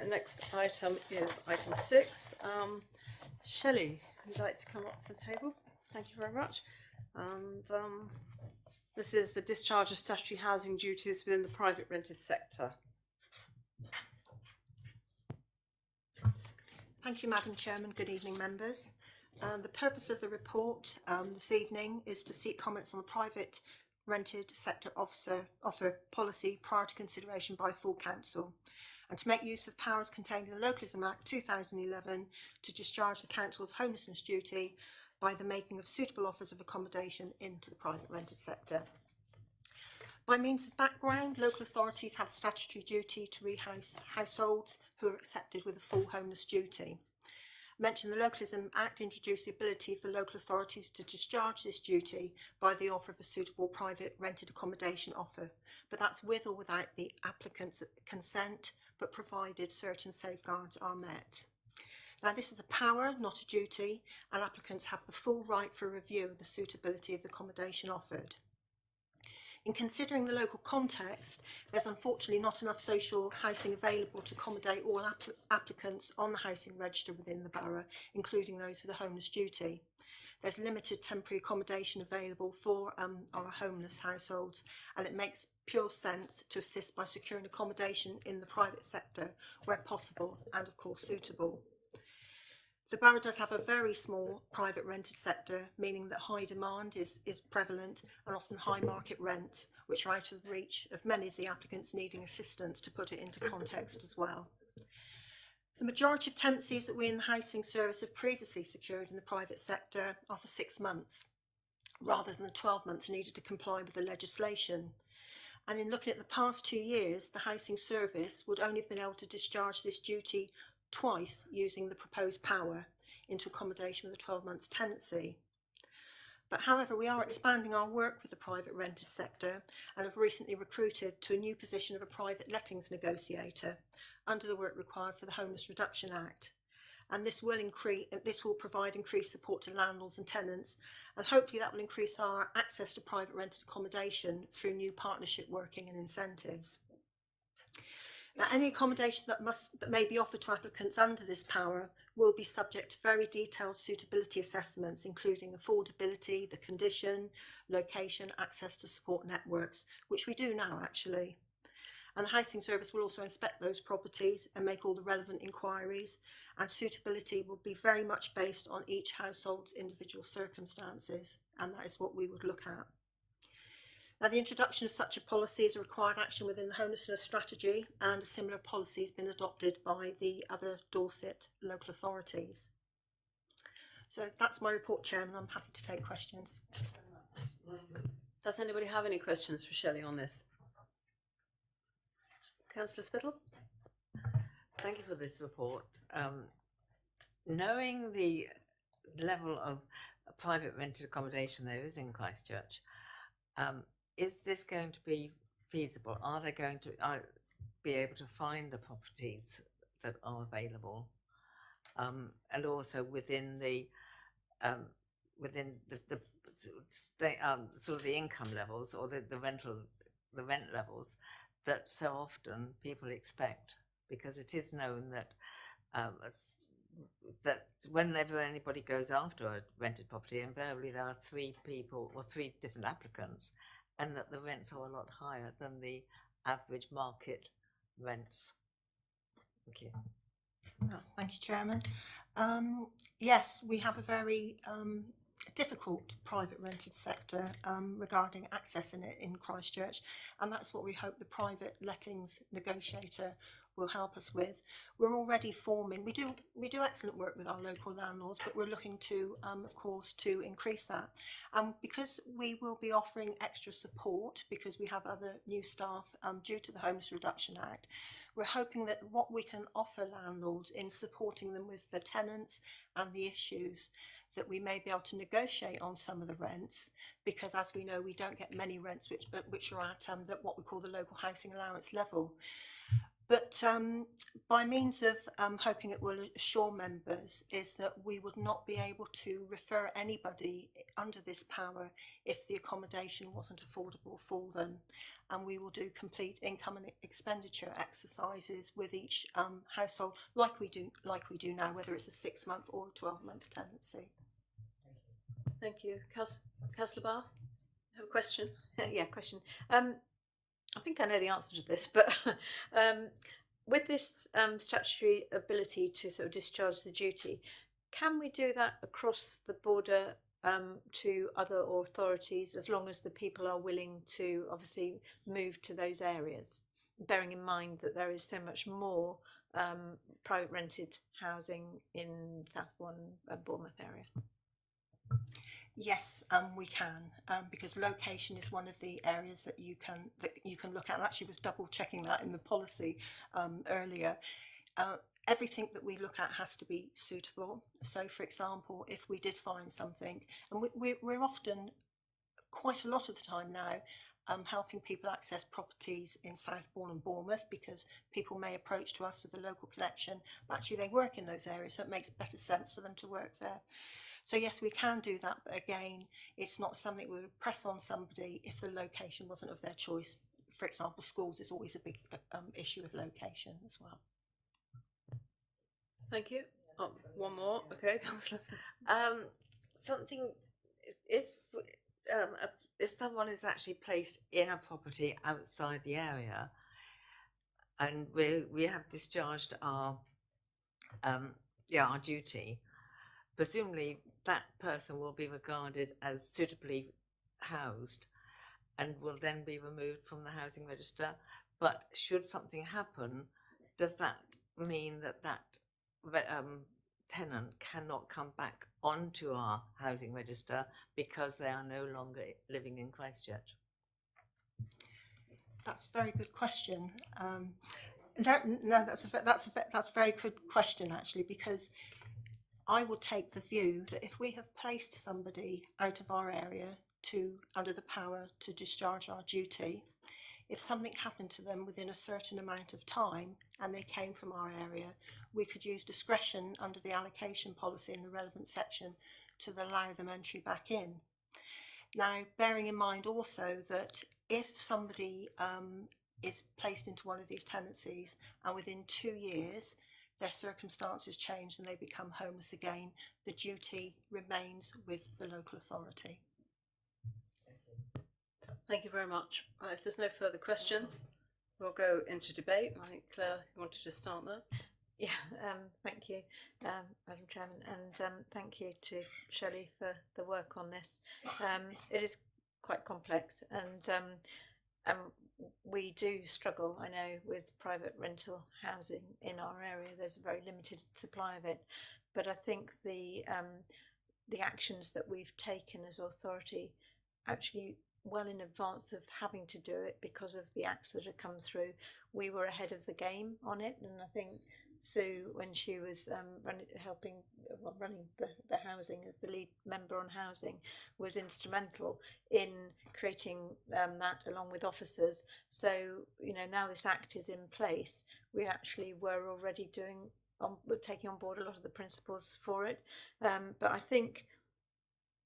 Next item is item 6. Shelley, would you like to come up to the table? Thank you very much. And this is the discharge of statutory housing duties within the private rented sector. Thank you, Madam Chairman. Good evening, members. The purpose of the report this evening is to seek comments on the private rented sector offer policy prior to consideration by full council, and to make use of powers contained in the Localism Act 2011 to discharge the council's homelessness duty by the making of suitable offers of accommodation into the private rented sector. By means of background, local authorities have a statutory duty to rehouse households who are accepted with a full homeless duty. I mentioned the Localism Act introduced the ability for local authorities to discharge this duty by the offer of a suitable private rented accommodation offer, but that's with or without the applicant's consent, but provided certain safeguards are met. Now, this is a power, not a duty, and applicants have the full right for a review of the suitability of the accommodation offered. In considering the local context, there's unfortunately not enough social housing available to accommodate all applicants on the housing register within the borough, including those with a homeless duty. there's limited temporary accommodation available for our homeless households, and it makes pure sense to assist by securing accommodation in the private sector where possible and of course suitable. The borough does have a very small private rented sector, meaning that high demand is prevalent and often high market rents, which are out of the reach of many of the applicants needing assistance, to put it into context as well. The majority of tenancies that we in the housing service have previously secured in the private sector are for 6 months, rather than the 12 months needed to comply with the legislation. And in looking at the past 2 years, the housing service would only have been able to discharge this duty twice using the proposed power into accommodation with a 12 months tenancy. But however, we are expanding our work with the private rented sector and have recently recruited to a new position of a private lettings negotiator under the work required for the Homeless Reduction Act. And this will provide increased support to landlords and tenants, and hopefully that will increase our access to private rented accommodation through new partnership working and incentives. Now, any accommodation that may be offered to applicants under this power will be subject to very detailed suitability assessments, including affordability, the condition, location, access to support networks, which we do now actually. And the housing service will also inspect those properties and make all the relevant inquiries, and suitability will be very much based on each household's individual circumstances, and that is what we would look at. Now, the introduction of such a policy is a required action within the homelessness strategy, and a similar policy has been adopted by the other Dorset local authorities. So that's my report, Chairman. I'm happy to take questions. Does anybody have any questions for Shelley on this? Councillor Spittle? Thank you for this report. Knowing the level of private rented accommodation there is in Christchurch, is this going to be feasible? Are they going to be able to find the properties that are available, and also within the sort of the income levels or the rent levels that so often people expect? Because it is known that that whenever anybody goes after a rented property, invariably there are 3 people or 3 different applicants, and that the rents are a lot higher than the average market rents. Thank you. Well, thank you, Chairman. Yes, we have a very difficult private rented sector regarding access in it in Christchurch, and that's what we hope the private lettings negotiator will help us with. We're already forming, we do excellent work with our local landlords, but we're looking to of course to increase that, and because we will be offering extra support because we have other new staff due to the Homeless Reduction Act, we're hoping that what we can offer landlords in supporting them with the tenants and the issues, that we may be able to negotiate on some of the rents, because as we know we don't get many rents which are at what we call the local housing allowance level. But by means of hoping it will assure members is that we would not be able to refer anybody under this power if the accommodation wasn't affordable for them, and we will do complete income and expenditure exercises with each household like we do now, whether it's a 6-month or a 12-month tenancy. Thank you. Councillor Bath, have a question? Yeah, question. I think I know the answer to this, but with this statutory ability to sort of discharge the duty, can we do that across the border to other authorities, as long as the people are willing to obviously move to those areas, bearing in mind that there is so much more private rented housing in Southbourne and Bournemouth area? Yes, we can, because location is one of the areas that you can look at. And actually, was double checking that in the policy earlier. Everything that we look at has to be suitable. So, for example, if we did find something, and we're often, quite a lot of the time now, helping people access properties in Southbourne and Bournemouth, because people may approach to us with a local connection, but actually they work in those areas, so it makes better sense for them to work there. So yes, we can do that, but again, it's not something we would press on somebody if the location wasn't of their choice. For example, schools is always a big issue with location as well. Thank you. Oh, one more. Okay, Councillor. something, if if someone is actually placed in a property outside the area, and we have discharged our our duty, presumably that person will be regarded as suitably housed and will then be removed from the housing register. But should something happen, does that mean that tenant cannot come back onto our housing register because they are no longer living in Christchurch? That's a very good question. That's a very good question actually, because I would take the view that if we have placed somebody out of our area under the power to discharge our duty, if something happened to them within a certain amount of time and they came from our area, we could use discretion under the allocation policy in the relevant section to allow them entry back in. Now, bearing in mind also that if somebody is placed into one of these tenancies and within 2 years their circumstances change and they become homeless again, the duty remains with the local authority. Thank you very much. If there's no further questions, we'll go into debate. I think Claire, you wanted to start there. Yeah, thank you, Madam Chairman, and thank you to Shelley for the work on this. It is quite complex, and we do struggle, I know, with private rental housing in our area. There's a very limited supply of it, but I think the actions that we've taken as authority actually well in advance of having to do it because of the acts that had come through, we were ahead of the game on it. And I think Sue, when she was running the housing as the lead member on housing, was instrumental in creating that along with officers. So, you know, now this act is in place, we actually were already taking on board a lot of the principles for it. But I think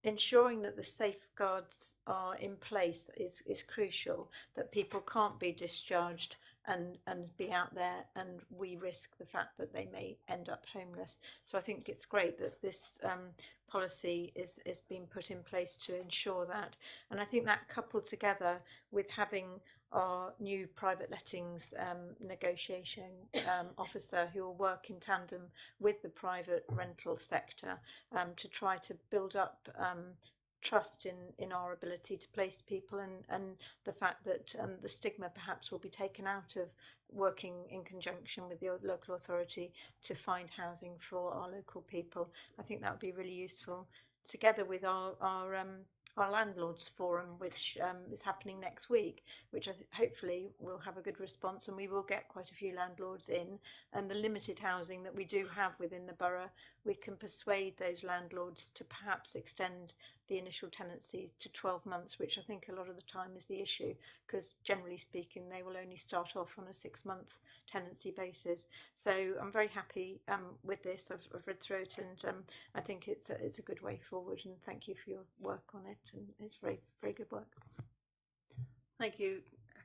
ensuring that the safeguards are in place is crucial, that people can't be discharged and be out there and we risk the fact that they may end up homeless. So I think it's great that this policy is being put in place to ensure that. And I think that coupled together with having our new private lettings negotiation officer who will work in tandem with the private rental sector to try to build up trust in our ability to place people, and the fact that the stigma perhaps will be taken out of working in conjunction with the local authority to find housing for our local people. I think that would be really useful, together with our landlords forum, which is happening next week, which hopefully will have a good response, and we will get quite a few landlords in. And the limited housing that we do have within the borough, we can persuade those landlords to perhaps extend the initial tenancy to 12 months, which I think a lot of the time is the issue, because generally speaking they will only start off on a 6-month tenancy basis. So I'm very happy with this. I've read through it, and I think it's a good way forward, and thank you for your work on it, and it's very, very good work. Thank you,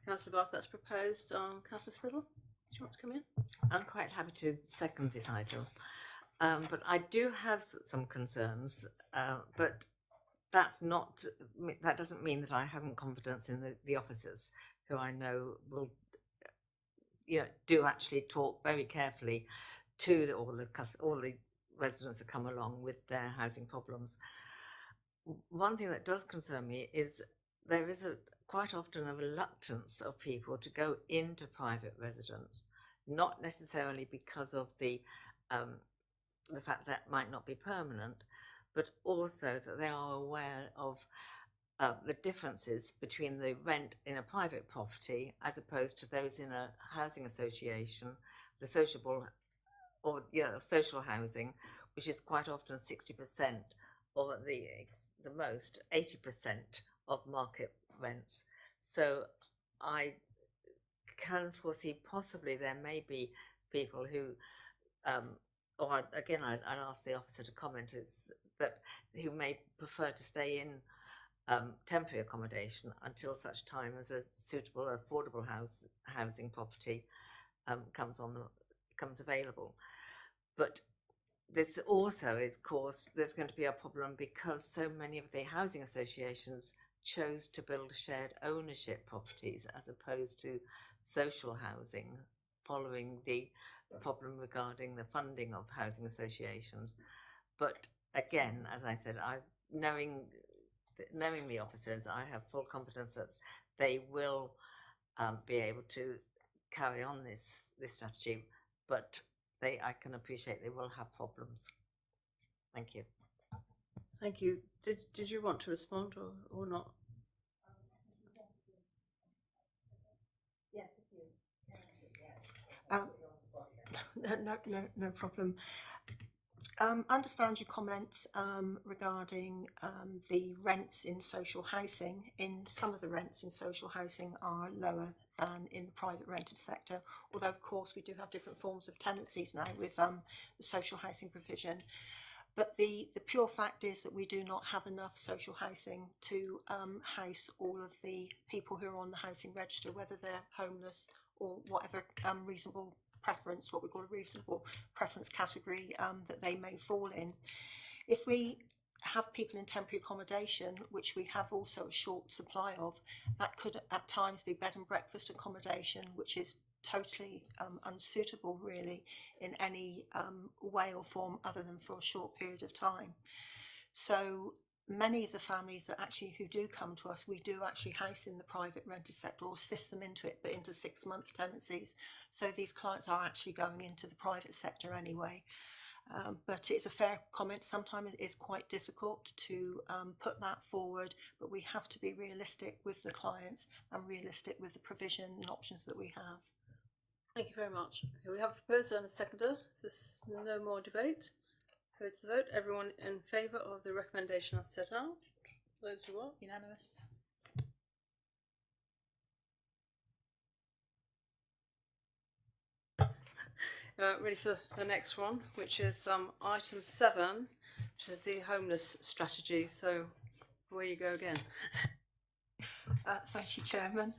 Councillor Bath. That's proposed. Councillor Spittle, do you want to come in? I'm quite happy to second this item, but I do have some concerns, but that doesn't mean that I haven't confidence in the officers, who I know will do actually talk very carefully to all the residents that come along with their housing problems. One thing that does concern me is there is quite often a reluctance of people to go into private residence, not necessarily because of the fact that might not be permanent, but also that they are aware of the differences between the rent in a private property as opposed to those in a housing association, the social housing, which is quite often 60% or at the most 80% of market rents. So I can foresee possibly there may be people who, or again, I'd ask the officer to comment, who may prefer to stay in temporary accommodation until such time as a suitable, affordable housing property comes available. But this also is, of course, there's going to be a problem because so many of the housing associations chose to build shared ownership properties as opposed to social housing, following the problem regarding the funding of housing associations. But again, as I said, knowing the officers, I have full confidence that they will be able to carry on this strategy, but I can appreciate they will have problems. Thank you. Thank you. Did you want to respond or not? No problem. Understand your comments regarding the rents in social housing. Some of the rents in social housing are lower than in the private rented sector, although of course we do have different forms of tenancies now with the social housing provision. But the pure fact is that we do not have enough social housing to house all of the people who are on the housing register, whether they're homeless or whatever reasonable preference, what we call a reasonable preference category that they may fall in. If we have people in temporary accommodation, which we have also a short supply of, that could at times be bed and breakfast accommodation, which is totally unsuitable really in any way or form other than for a short period of time. So many of the families that actually who do come to us, we do actually house in the private rented sector or assist them into it, but into 6-month tenancies. So these clients are actually going into the private sector anyway. But it's a fair comment. Sometimes it is quite difficult to put that forward, but we have to be realistic with the clients and realistic with the provision and options that we have. Thank you very much. Okay, we have a proposer and a seconder. There's no more debate. Go to the vote. Everyone in favour of the recommendation as set out? Those who are? Unanimous. Ready for the next one, which is item 7, which is the homeless strategy. So away you go again. Thank you, Chairman.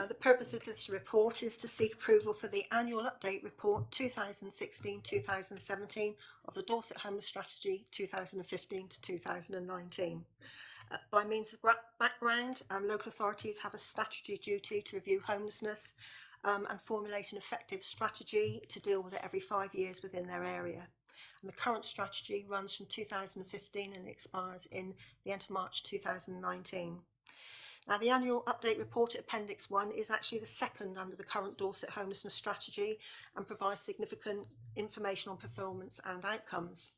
The purpose of this report is to seek approval for the annual update report 2016-2017 of the Dorset Homeless Strategy 2015 to 2019. By means of background, local authorities have a statutory duty to review homelessness and formulate an effective strategy to deal with it every 5 years within their area. And the current strategy runs from 2015 and expires in the end of March 2019. Now, the annual update report at Appendix 1 is actually the second under the current Dorset homelessness strategy and provides significant information on performance and outcomes.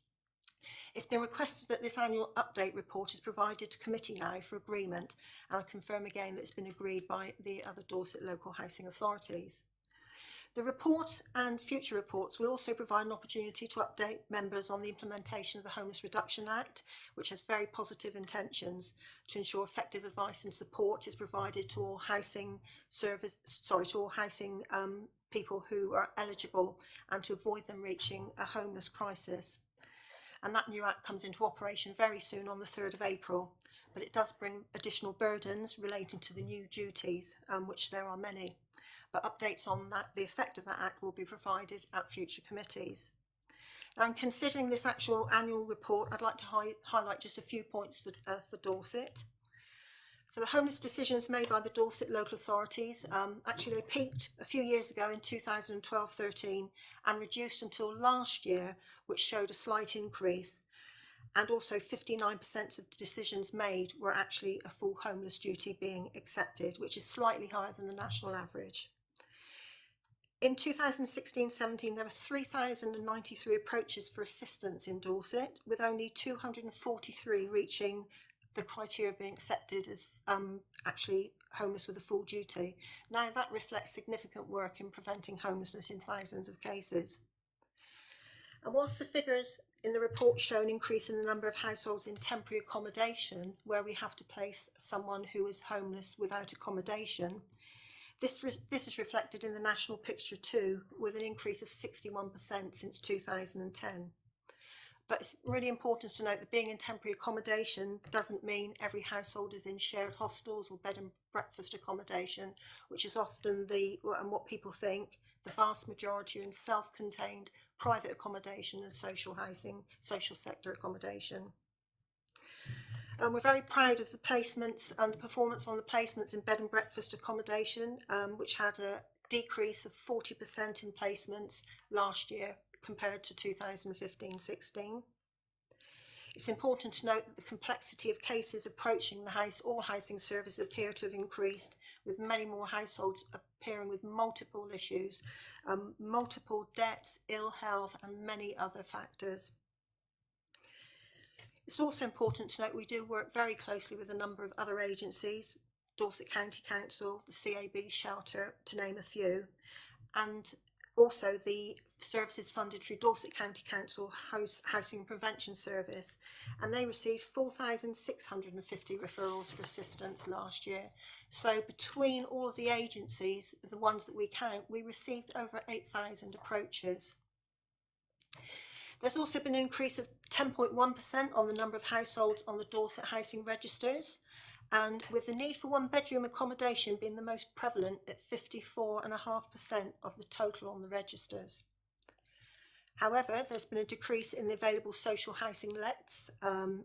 It's been requested that this annual update report is provided to committee now for agreement, and I confirm again that it's been agreed by the other Dorset local housing authorities. The report and future reports will also provide an opportunity to update members on the implementation of the Homeless Reduction Act, which has very positive intentions to ensure effective advice and support is provided to all housing people who are eligible, and to avoid them reaching a homeless crisis. And that new act comes into operation very soon on the 3rd of April, but it does bring additional burdens relating to the new duties, which there are many. But updates on that, the effect of that act, will be provided at future committees. Now, in considering this actual annual report, I'd like to highlight just a few points for Dorset. So the homeless decisions made by the Dorset local authorities, actually they peaked a few years ago in 2012-13 and reduced until last year, which showed a slight increase. And also 59% of the decisions made were actually a full homeless duty being accepted, which is slightly higher than the national average. In 2016-17, there were 3,093 approaches for assistance in Dorset, with only 243 reaching the criteria of being accepted as actually homeless with a full duty. Now, that reflects significant work in preventing homelessness in thousands of cases. And whilst the figures in the report show an increase in the number of households in temporary accommodation, where we have to place someone who is homeless without accommodation, this is reflected in the national picture too, with an increase of 61% since 2010. But it's really important to note that being in temporary accommodation doesn't mean every household is in shared hostels or bed and breakfast accommodation, which is often and what people think. The vast majority are in self-contained private accommodation and social housing, social sector accommodation. We're very proud of the placements and the performance on the placements in bed and breakfast accommodation, which had a decrease of 40% in placements last year compared to 2015-16. It's important to note that the complexity of cases approaching the all housing service appear to have increased, with many more households appearing with multiple issues, multiple debts, ill health and many other factors. It's also important to note we do work very closely with a number of other agencies, Dorset County Council, the CAB Shelter, to name a few, and also the services funded through Dorset County Council Housing and Prevention Service, and they received 4,650 referrals for assistance last year. So between all of the agencies, the ones that we count, we received over 8,000 approaches. There's also been an increase of 10.1% on the number of households on the Dorset housing registers, and with the need for one bedroom accommodation being the most prevalent at 54.5% of the total on the registers. However, there's been a decrease in the available social housing lets,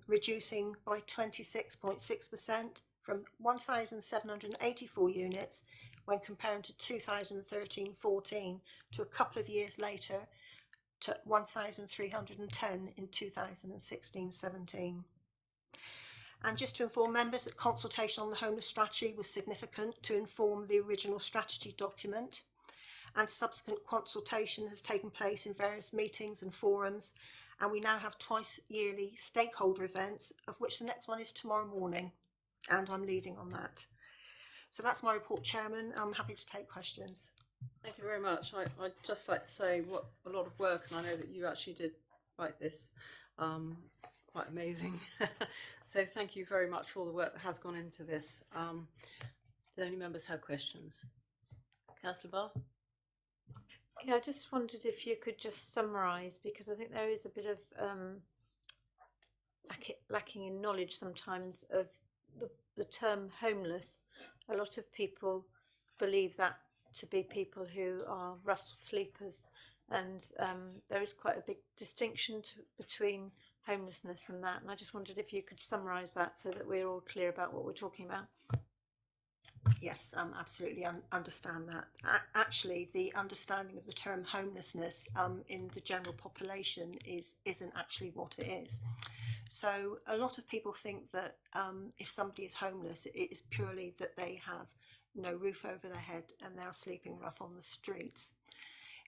reducing by 26.6% from 1,784 units when comparing to 2013-14 to a couple of years later to 1,310 in 2016-17. And just to inform members that consultation on the homeless strategy was significant to inform the original strategy document, and subsequent consultation has taken place in various meetings and forums, and we now have twice yearly stakeholder events, of which the next one is tomorrow morning, and I'm leading on that. So that's my report, Chairman. I'm happy to take questions. Thank you very much. I'd just like to say what a lot of work, and I know that you actually did write this. Quite amazing. So thank you very much for all the work that has gone into this. Do any members have questions? Councillor Barr? Yeah, I just wondered if you could just summarise, because I think there is a bit of lacking in knowledge sometimes of the term homeless. A lot of people believe that to be people who are rough sleepers, and there is quite a big distinction between homelessness and that, and I just wondered if you could summarise that so that we're all clear about what we're talking about. Yes, absolutely understand that. Actually, the understanding of the term homelessness in the general population isn't actually what it is. So a lot of people think that if somebody is homeless, it is purely that they have no roof over their head and they're sleeping rough on the streets.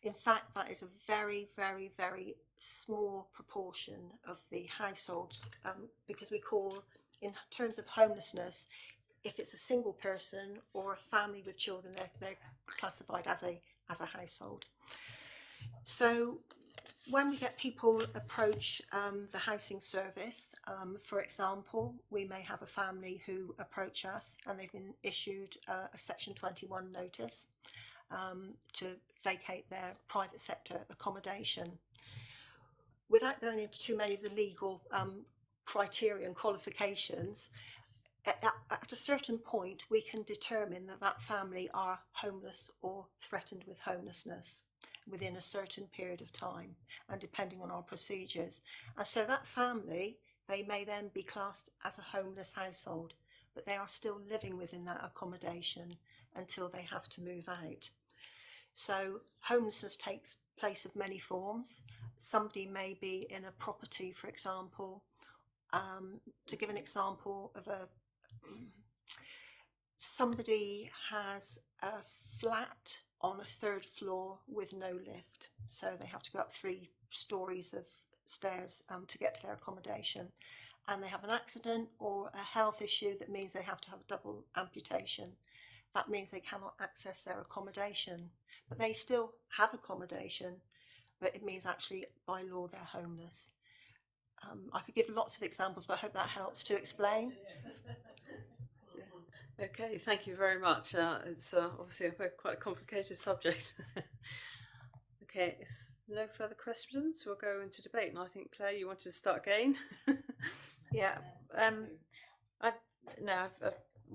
In fact, that is a very, very, very small proportion of the households, because we call, in terms of homelessness, if it's a single person or a family with children, they're classified as a household. So when we get people approach the housing service, for example, we may have a family who approach us and they've been issued a Section 21 notice to vacate their private sector accommodation. Without going into too many of the legal criteria and qualifications, at a certain point we can determine that that family are homeless or threatened with homelessness within a certain period of time, and depending on our procedures. And so that family, they may then be classed as a homeless household, but they are still living within that accommodation until they have to move out. So homelessness takes place of many forms. Somebody may be in a property, for example. To give an example of somebody has a flat on a third floor with no lift, so they have to go up 3 stories of stairs to get to their accommodation, and they have an accident or a health issue that means they have to have a double amputation. That means they cannot access their accommodation, but they still have accommodation, but it means actually by law they're homeless. I could give lots of examples, but I hope that helps to explain. Okay, thank you very much. It's obviously quite a complicated subject. Okay, if no further questions, we'll go into debate. And I think, Claire, you wanted to start again? Yeah, I've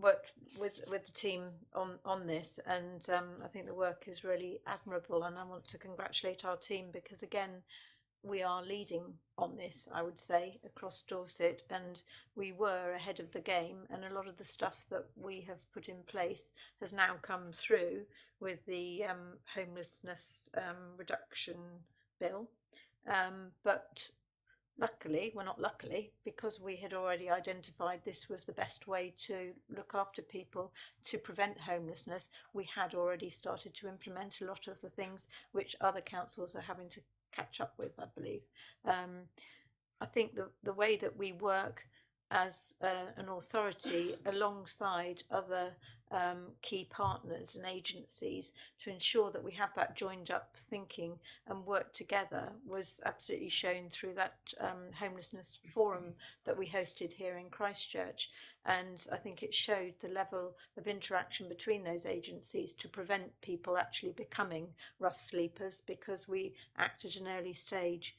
worked with the team on this, and I think the work is really admirable, and I want to congratulate our team because again, we are leading on this, I would say, across Dorset, and we were ahead of the game, and a lot of the stuff that we have put in place has now come through with the homelessness reduction bill. But luckily, well, not luckily, because we had already identified this was the best way to look after people to prevent homelessness, we had already started to implement a lot of the things which other councils are having to catch up with, I believe. I think the way that we work as an authority alongside other key partners and agencies to ensure that we have that joined up thinking and work together was absolutely shown through that homelessness forum that we hosted here in Christchurch, and I think it showed the level of interaction between those agencies to prevent people actually becoming rough sleepers because we act at an early stage.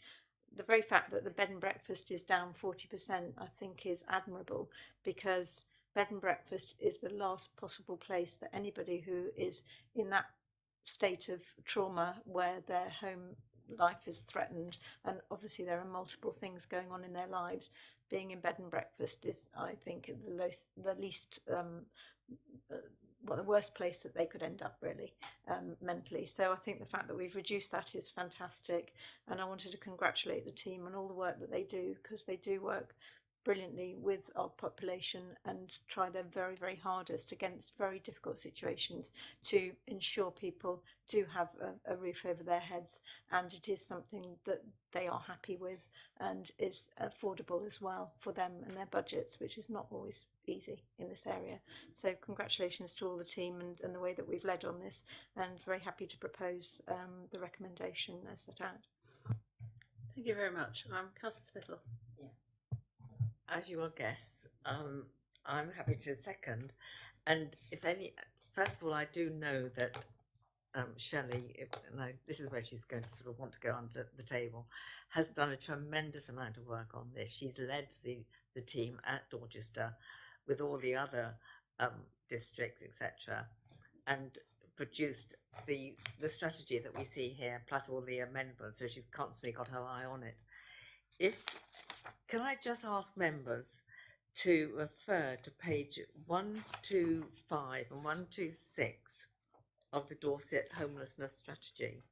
The very fact that the bed and breakfast is down 40% I think is admirable, because bed and breakfast is the last possible place that anybody who is in that state of trauma where their home life is threatened, and obviously there are multiple things going on in their lives, being in bed and breakfast is, I think, the least the worst place that they could end up really mentally. So I think the fact that we've reduced that is fantastic, and I wanted to congratulate the team on all the work that they do, because they do work brilliantly with our population and try their very, very hardest against very difficult situations to ensure people do have a roof over their heads, and it is something that they are happy with and is affordable as well for them and their budgets, which is not always easy in this area. So congratulations to all the team and the way that we've led on this, and very happy to propose the recommendation as set out. Thank you very much. Councillor Spittle. As you will guess, I'm happy to second. And if any, first of all, I do know that Shelley, this is where she's going to sort of want to go under the table, has done a tremendous amount of work on this. She's led the team at Dorchester with all the other districts, etc., and produced the strategy that we see here, plus all the amendments. So she's constantly got her eye on it. Can I just ask members to refer to page 125 and 126 of the Dorset Homelessness Strategy,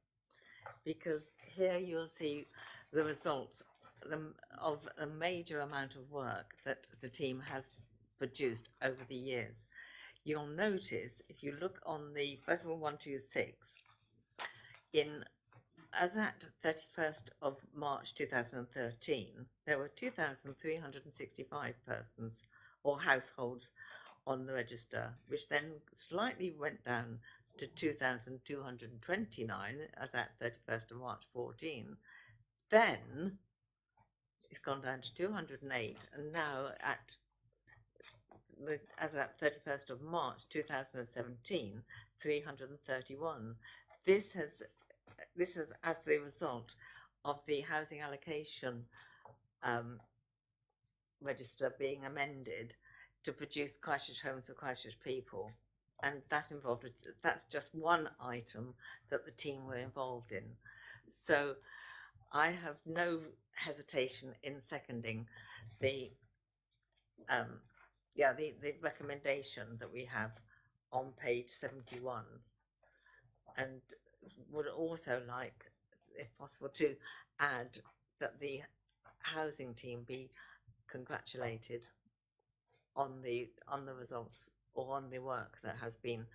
because here you'll see the results of a major amount of work that the team has produced over the years. You'll notice, if you look on the, first of all, 126, as at 31st of March 2013, there were 2,365 persons or households on the register, which then slightly went down to 2,229 as at 31st of March 14. Then it's gone down to 208, and now as at 31st of March 2017, 331. This is as the result of the housing allocation register being amended to produce Christchurch homes for Christchurch people, and that's just one item that the team were involved in. So I have no hesitation in seconding the recommendation that we have on page 71, and would also like, if possible, to add that the housing team be congratulated on the results or on the work that has been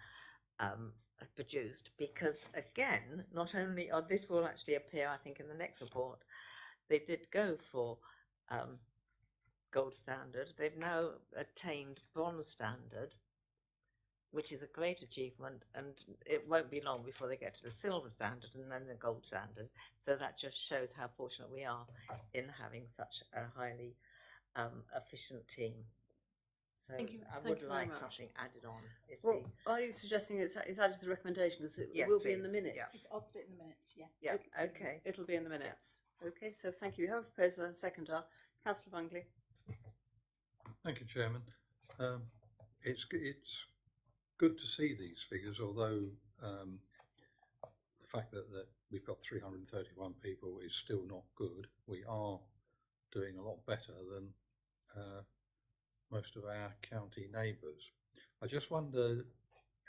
produced, because again, not only this will actually appear, I think, in the next report, they did go for gold standard. They've now attained bronze standard, which is a great achievement, and it won't be long before they get to the silver standard and then the gold standard. So that just shows how fortunate we are in having such a highly efficient team. So Thank you. I Thank would you very like much. something added on. Well, are you suggesting it's added to the recommendation? Because it Yes, will be in please. the minutes. I'll put it in the minutes, yeah. Yeah, okay. It'll be in the minutes. Okay, so thank you. You have a proposer and seconder. Councillor Bungley. Thank you, Chairman. it's good to see these figures, although the fact that we've got 331 people is still not good. We are doing a lot better than most of our county neighbours. I just wonder,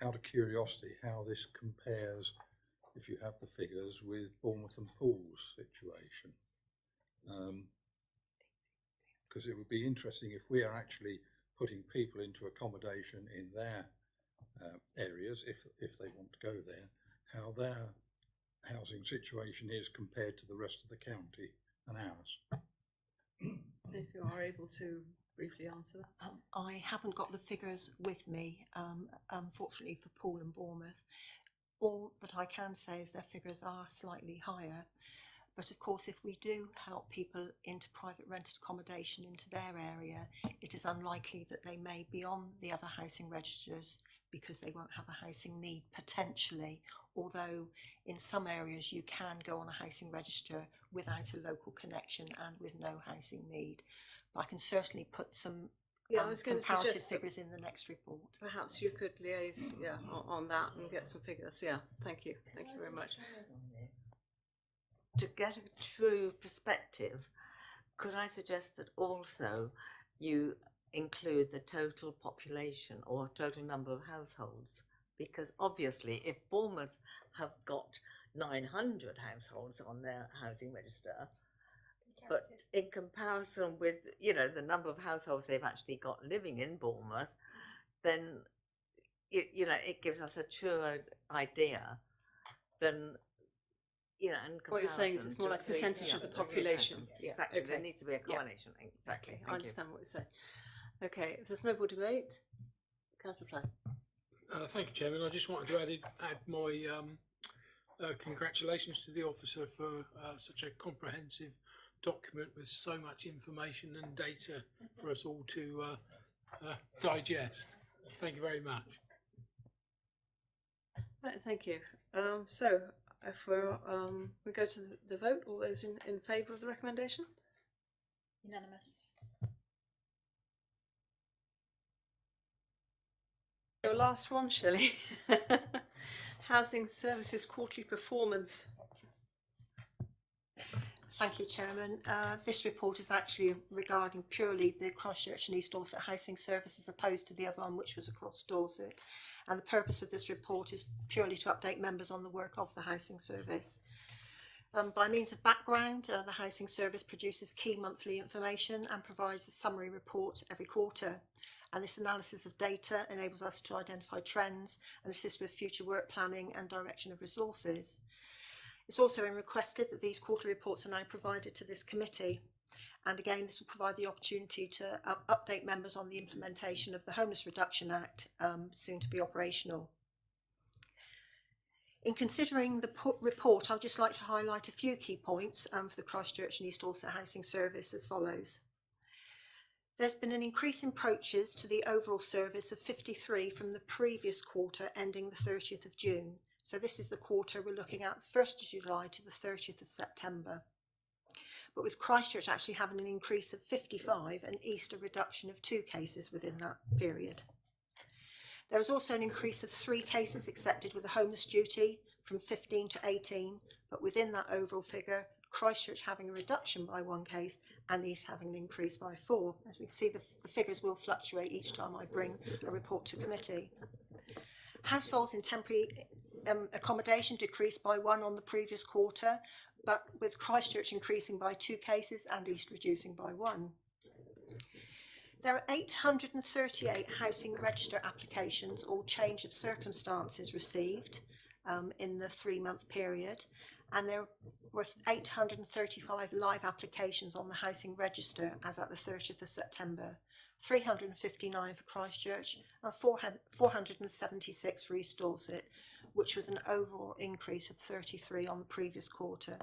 out of curiosity, how this compares, if you have the figures, with Bournemouth and Pool's situation. Because it would be interesting if we are actually putting people into accommodation in their areas, if they want to go there, how their housing situation is compared to the rest of the county and ours. If you are able to briefly answer that. I haven't got the figures with me, unfortunately, for Poole and Bournemouth. All that I can say is their figures are slightly higher. But of course, if we do help people into private rented accommodation into their area, it is unlikely that they may be on the other housing registers because they won't have a housing need potentially, although in some areas you can go on a housing register without a local connection and with no housing need. But I can certainly put some Yeah, I was going to comparative suggest figures in the next report. perhaps you could liaise, on that and get some figures. Yeah, thank you very much. To get a true perspective, could I suggest that also you include the total population or total number of households? Because obviously if Bournemouth have got 900 households on their housing register, but in comparison with, the number of households they've actually got living in Bournemouth, then, it gives us a truer idea than, and What you're saying is it's more like percentage of the population. Exactly. Okay. There needs to be a correlation. Exactly. I understand what you're saying. Okay, if there's no more debate, Councillor Flag. Thank you, Chairman. I just wanted to add my congratulations to the officer for such a comprehensive document with so much information and data for us all to digest. Thank you very much. Right, thank you. So if we go to the vote, all those in favour of the recommendation? Unanimous. Your last one, Shelley. Housing Services Quarterly Performance. Thank you, Chairman. This report is actually regarding purely the Christchurch and East Dorset housing service as opposed to the other one, which was across Dorset. And the purpose of this report is purely to update members on the work of the housing service. By means of background, the housing service produces key monthly information and provides a summary report every quarter. And this analysis of data enables us to identify trends and assist with future work planning and direction of resources. It's also been requested that these quarterly reports are now provided to this committee. And again, this will provide the opportunity to update members on the implementation of the Homeless Reduction Act, soon to be operational. In considering the report, I'd just like to highlight a few key points for the Christchurch and East Dorset Housing Service as follows. There's been an increase in approaches to the overall service of 53 from the previous quarter ending the 30th of June. So this is the quarter we're looking at, the 1st of July to the 30th of September. But with Christchurch actually having an increase of 55 and East a reduction of 2 cases within that period. There was also an increase of 3 cases accepted with a homeless duty from 15 to 18, but within that overall figure, Christchurch having a reduction by 1 case and East having an increase by 4. As we can see, the figures will fluctuate each time I bring a report to committee. Households in temporary accommodation decreased by 1 on the previous quarter, but with Christchurch increasing by 2 cases and East reducing by 1. There are 838 housing register applications or change of circumstances received in the 3-month period, and there were 835 live applications on the housing register as at the 30th of September, 359 for Christchurch and 476 for East Dorset, which was an overall increase of 33 on the previous quarter,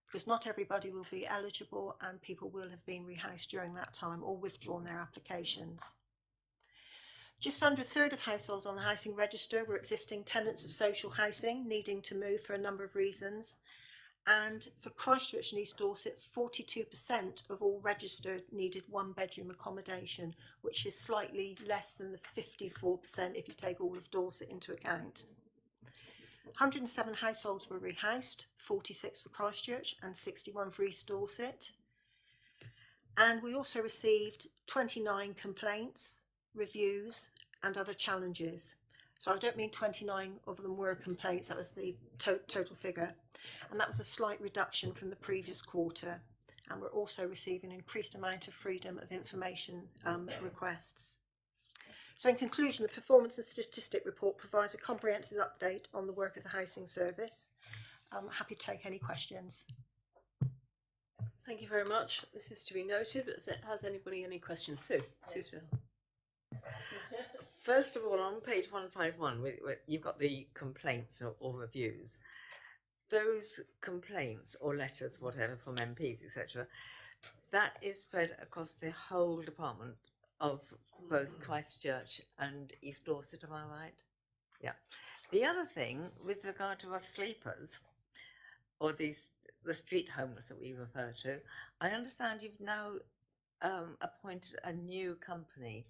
because not everybody will be eligible and people will have been rehoused during that time or withdrawn their applications. Just under a third of households on the housing register were existing tenants of social housing needing to move for a number of reasons, And for Christchurch and East Dorset, 42% of all registered needed 1-bedroom accommodation, which is slightly less than the 54% if you take all of Dorset into account. 107 households were rehoused, 46 for Christchurch and 61 for East Dorset. And we also received 29 complaints, reviews and other challenges. So I don't mean 29 of them were complaints, that was the total figure. And that was a slight reduction from the previous quarter. And we're also receiving an increased amount of freedom of information requests. So in conclusion, the Performance and Statistic Report provides a comprehensive update on the work of the Housing Service. I'm happy to take any questions. Thank you very much. This is to be noted, but has anybody any questions? Sue? Suesville. First of all, on page 151, you've got the complaints or reviews. Those complaints or letters, whatever, from MPs, etc., that is spread across the whole department of both Christchurch and East Dorset, am I right? Yeah. The other thing, with regard to rough sleepers, or the street homeless that we refer to, I understand you've now appointed a new company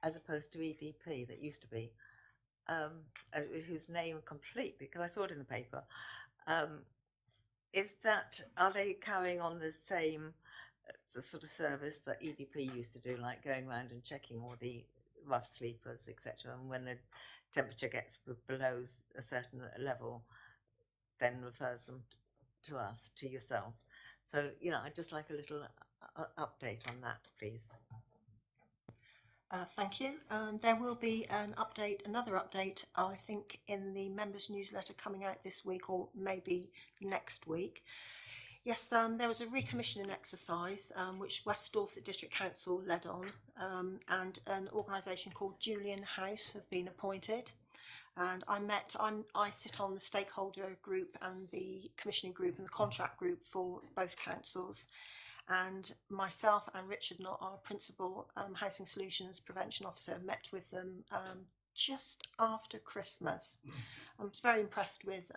as opposed to EDP that used to be, whose name completely, because I saw it in the paper, are they carrying on the same sort of service that EDP used to do, like going around and checking all the rough sleepers, etc., and when the temperature gets below a certain level, then refers them to us, to yourself? So, I'd just like a little update on that, please. Thank you. There will be another update, I think, in the members' newsletter coming out this week or maybe next week. Yes, there was a recommissioning exercise which West Dorset District Council led on, and an organisation called Julian House have been appointed. And I sit on the stakeholder group and the commissioning group and the contract group for both councils. And myself and Richard Knott, our principal Housing Solutions Prevention Officer, met with them just after Christmas. I was very impressed with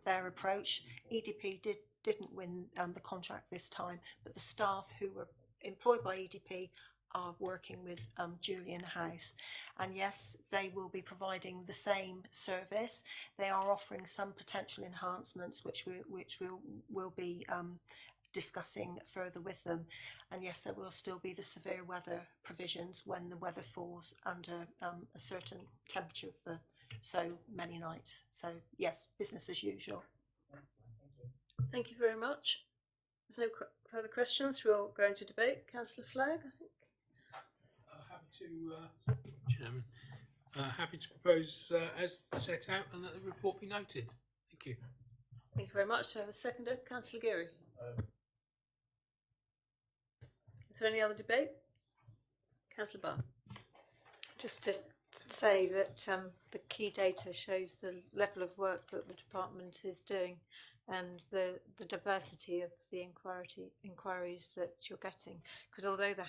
their approach. EDP didn't win the contract this time, but the staff who were employed by EDP are working with Julian House, and yes, they will be providing the same service. They are offering some potential enhancements which we'll be discussing further with them. And yes, there will still be the severe weather provisions when the weather falls under a certain temperature for so many nights. So yes, business as usual. Thank you very much. There's no further questions. We'll go into debate. Councillor Flagg, I think. Chairman, happy to propose as set out and that the report be noted. Thank you. Thank you very much. Do I have a seconder? Councillor Geary. Is there any other debate? Councillor Barr. Just to say that the key data shows the level of work that the department is doing and the diversity of the inquiries that you're getting. Because although the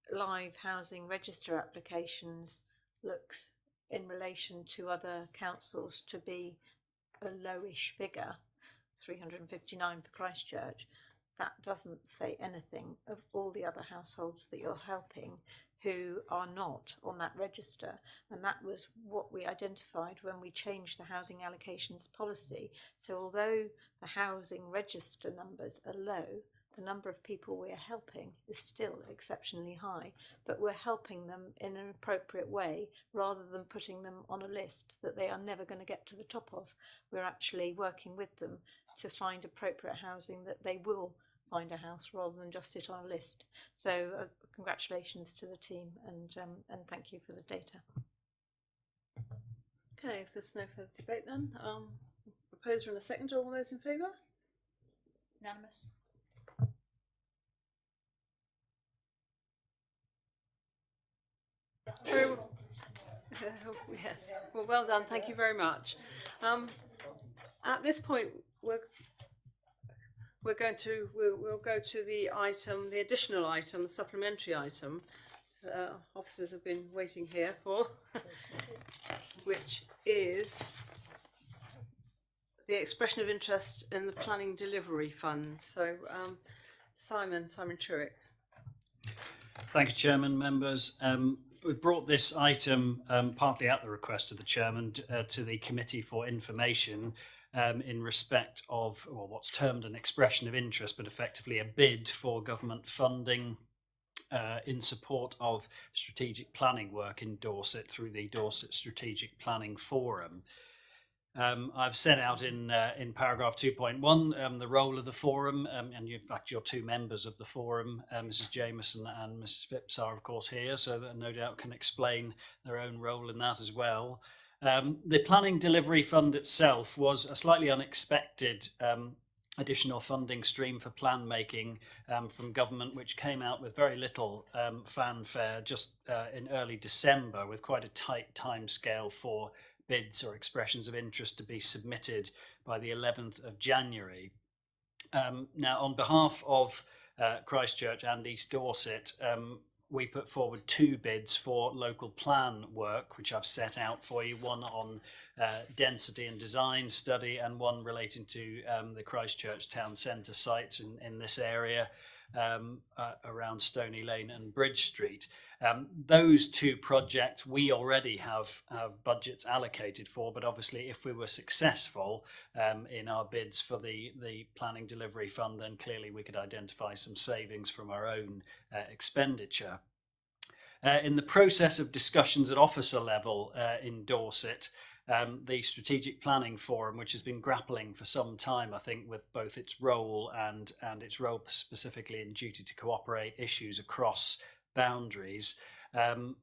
live housing register applications looks in relation to other councils to be a lowish figure, 359 for Christchurch, that doesn't say anything of all the other households that you're helping who are not on that register. And that was what we identified when we changed the housing allocations policy. So although the housing register numbers are low, the number of people we're helping is still exceptionally high, but we're helping them in an appropriate way rather than putting them on a list that they are never going to get to the top of. We're actually working with them to find appropriate housing that they will find a house rather than just sit on a list. So congratulations to the team and thank you for the data. Okay, if there's no further debate then, proposer and a seconder, all those in favour? Unanimous. Very well. Yes, well done, thank you very much. At this point, we'll go to the additional item, the supplementary item. Officers have been waiting here for, which is the expression of interest in the planning delivery fund. So, Simon Truick. Thank you, Chairman, members. We've brought this item partly at the request of the Chairman to the Committee for Information in respect of what's termed an expression of interest, but effectively a bid for government funding in support of strategic planning work in Dorset through the Dorset Strategic Planning Forum. I've set out in paragraph 2.1 the role of the forum, and in fact your two members of the forum, Mrs Jameson and Mrs Phipps, are of course here, so that no doubt can explain their own role in that as well. The Planning Delivery Fund itself was a slightly unexpected additional funding stream for plan making from government, which came out with very little fanfare just in early December, with quite a tight timescale for bids or expressions of interest to be submitted by the 11th of January. Now, on behalf of Christchurch and East Dorset, we put forward two bids for local plan work, which I've set out for you, one on density and design study and one relating to the Christchurch town centre sites in this area around Stony Lane and Bridge Street. Those two projects we already have budgets allocated for, but obviously if we were successful in our bids for the Planning Delivery Fund, then clearly we could identify some savings from our own expenditure. In the process of discussions at officer level in Dorset, the Strategic Planning Forum, which has been grappling for some time, I think, with both its role and its role specifically in duty to cooperate issues across boundaries,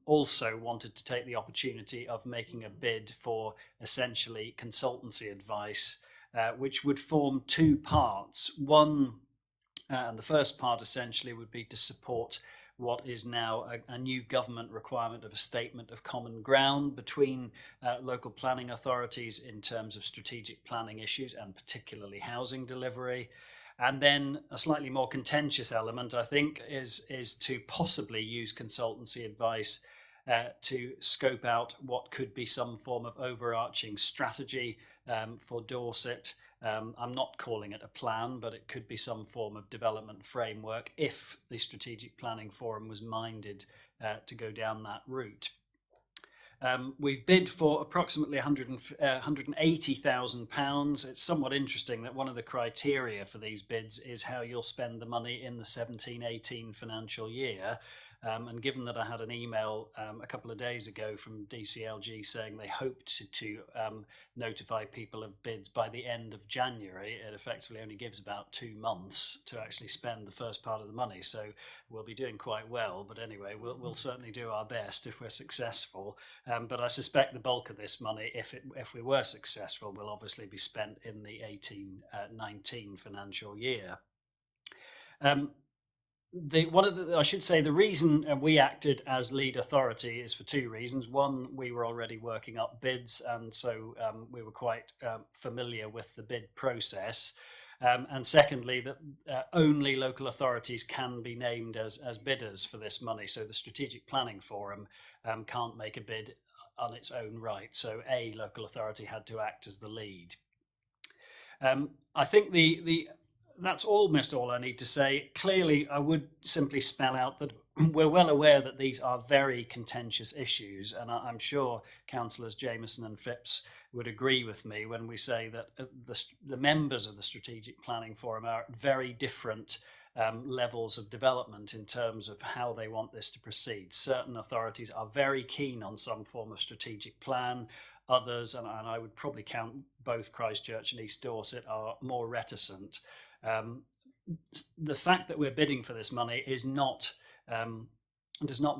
also wanted to take the opportunity of making a bid for essentially consultancy advice, which would form two parts. One, and the first part essentially would be to support what is now a new government requirement of a statement of common ground between local planning authorities in terms of strategic planning issues and particularly housing delivery. And then a slightly more contentious element, I think, is to possibly use consultancy advice to scope out what could be some form of overarching strategy for Dorset. I'm not calling it a plan, but it could be some form of development framework if the Strategic Planning Forum was minded to go down that route. We've bid for approximately £180,000. It's somewhat interesting that one of the criteria for these bids is how you'll spend the money in the 17-18 financial year. And given that I had an email a couple of days ago from DCLG saying they hoped to notify people of bids by the end of January, it effectively only gives about 2 months to actually spend the first part of the money. So we'll be doing quite well. But anyway, we'll certainly do our best if we're successful. But I suspect the bulk of this money, if we were successful, will obviously be spent in the 18-19 financial year. The reason we acted as lead authority is for two reasons. One, we were already working up bids, and so we were quite familiar with the bid process. And secondly, that only local authorities can be named as bidders for this money. So the Strategic Planning Forum can't make a bid on its own right. So a local authority had to act as the lead. I think that's almost all I need to say. Clearly, I would simply spell out that we're well aware that these are very contentious issues, and I'm sure Councillors Jameson and Phipps would agree with me when we say that the members of the Strategic Planning Forum are at very different levels of development in terms of how they want this to proceed. Certain authorities are very keen on some form of strategic plan. Others, and I would probably count both Christchurch and East Dorset, are more reticent. The fact that we're bidding for this money does not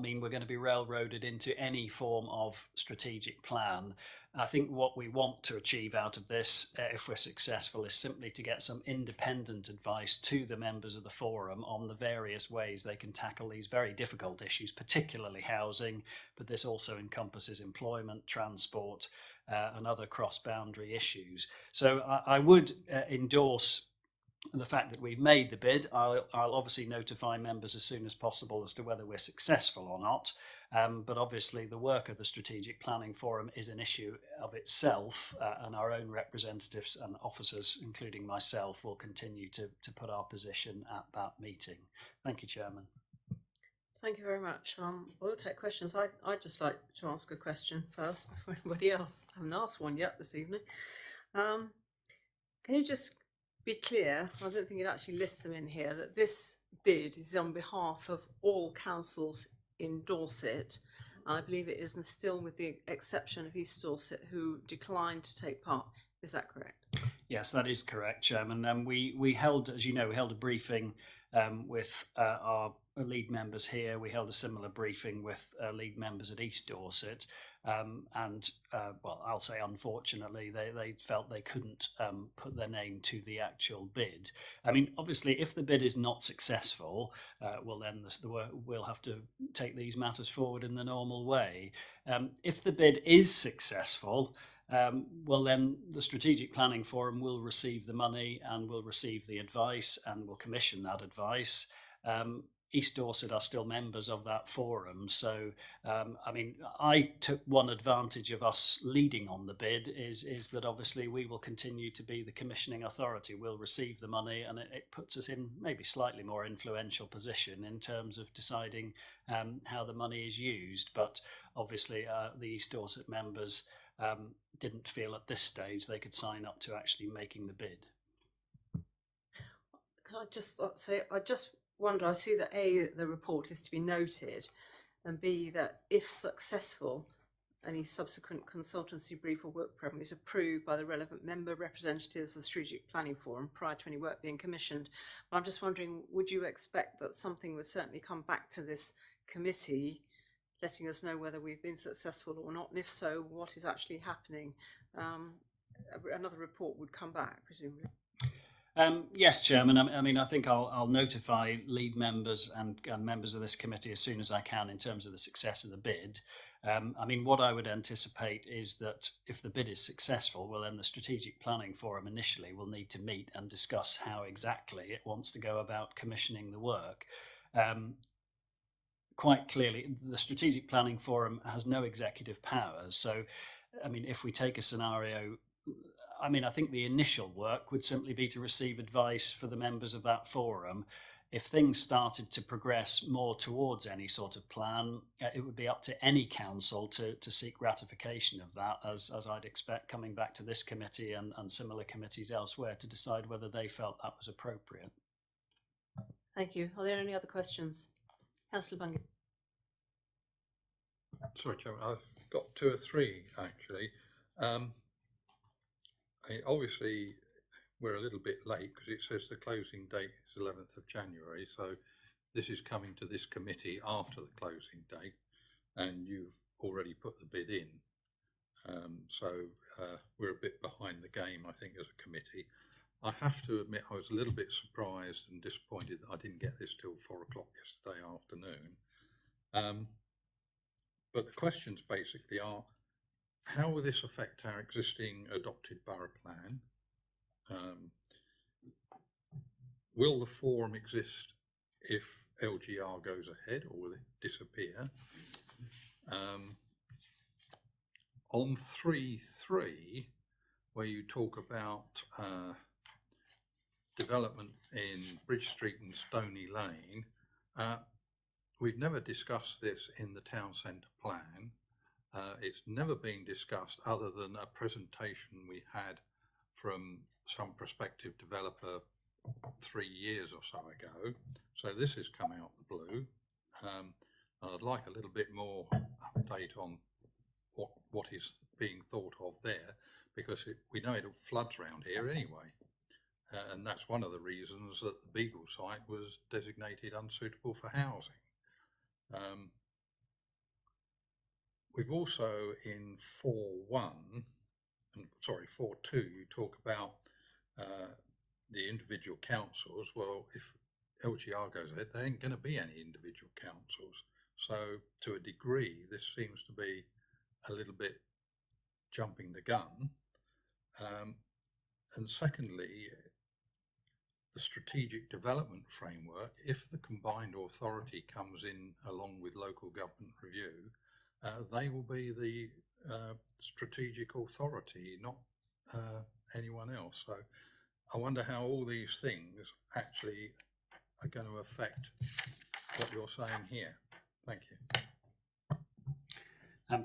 mean we're going to be railroaded into any form of strategic plan. I think what we want to achieve out of this, if we're successful, is simply to get some independent advice to the members of the forum on the various ways they can tackle these very difficult issues, particularly housing, but this also encompasses employment, transport, and other cross-boundary issues. So I would endorse the fact that we've made the bid, I'll obviously notify members as soon as possible as to whether we're successful or not. But obviously the work of the Strategic Planning Forum is an issue of itself, and our own representatives and officers, including myself, will continue to put our position at that meeting. Thank you, Chairman. Thank you very much. We'll take questions. I'd just like to ask a question first before anybody else. I haven't asked one yet this evening. Can you just be clear, I don't think it actually lists them in here, that this bid is on behalf of all councils in Dorset, and I believe it is still with the exception of East Dorset, who declined to take part. Is that correct? Yes, that is correct, Chairman. We held, as you know, we held a briefing with our lead members here. We held a similar briefing with lead members at East Dorset. Well, I'll say unfortunately, they felt they couldn't put their name to the actual bid. I mean, obviously, if the bid is not successful, well, then we'll have to take these matters forward in the normal way. If the bid is successful, well, then the Strategic Planning Forum will receive the money and will receive the advice and will commission that advice. East Dorset are still members of that forum. So, I mean, I took one advantage of us leading on the bid is that obviously we will continue to be the commissioning authority. We'll receive the money, and it puts us in maybe slightly more influential position in terms of deciding how the money is used. But obviously the East Dorset members didn't feel at this stage they could sign up to actually making the bid. Can I just say, I just wonder, I see that A, the report is to be noted, and B, that if successful, any subsequent consultancy brief or work programme is approved by the relevant member representatives of the Strategic Planning Forum prior to any work being commissioned. But I'm just wondering, would you expect that something would certainly come back to this committee letting us know whether we've been successful or not, and if so, what is actually happening? Another report would come back, presumably. Yes, Chairman. I mean, I think I'll notify lead members and members of this committee as soon as I can in terms of the success of the bid. I mean, what I would anticipate is that if the bid is successful, well, then the Strategic Planning Forum initially will need to meet and discuss how exactly it wants to go about commissioning the work. Quite clearly, the Strategic Planning Forum has no executive powers. So, I mean, if we take a scenario, I mean, I think the initial work would simply be to receive advice for the members of that forum. If things started to progress more towards any sort of plan, it would be up to any council to seek ratification of that, as I'd expect coming back to this committee and similar committees elsewhere to decide whether they felt that was appropriate. Thank you. Are there any other questions? Councillor Bungay. Sorry, Chairman, I've got two or three actually. Obviously, we're a little bit late because it says the closing date is 11th of January. So this is coming to this committee after the closing date, and you've already put the bid in. So we're a bit behind the game, I think, as a committee. I have to admit I was a little bit surprised and disappointed that I didn't get this till 4 o'clock yesterday afternoon. But the questions basically are, how will this affect our existing adopted borough plan? Will the forum exist if LGR goes ahead, or will it disappear? On 3.3, where you talk about development in Bridge Street and Stony Lane, we've never discussed this in the town centre plan. It's never been discussed other than a presentation we had from some prospective developer 3 years or so ago. So this has come out the blue. I'd like a little bit more update on what is being thought of there, because we know it floods around here anyway. And that's one of the reasons that the Beagle site was designated unsuitable for housing. We've also in 4.1, and sorry, 4.2, you talk about the individual councils. Well, if LGR goes ahead, there ain't going to be any individual councils. So to a degree, this seems to be a little bit jumping the gun. And secondly, the strategic development framework, if the combined authority comes in along with local government review, they will be the strategic authority, not anyone else. So I wonder how all these things actually are going to affect what you're saying here. Thank you.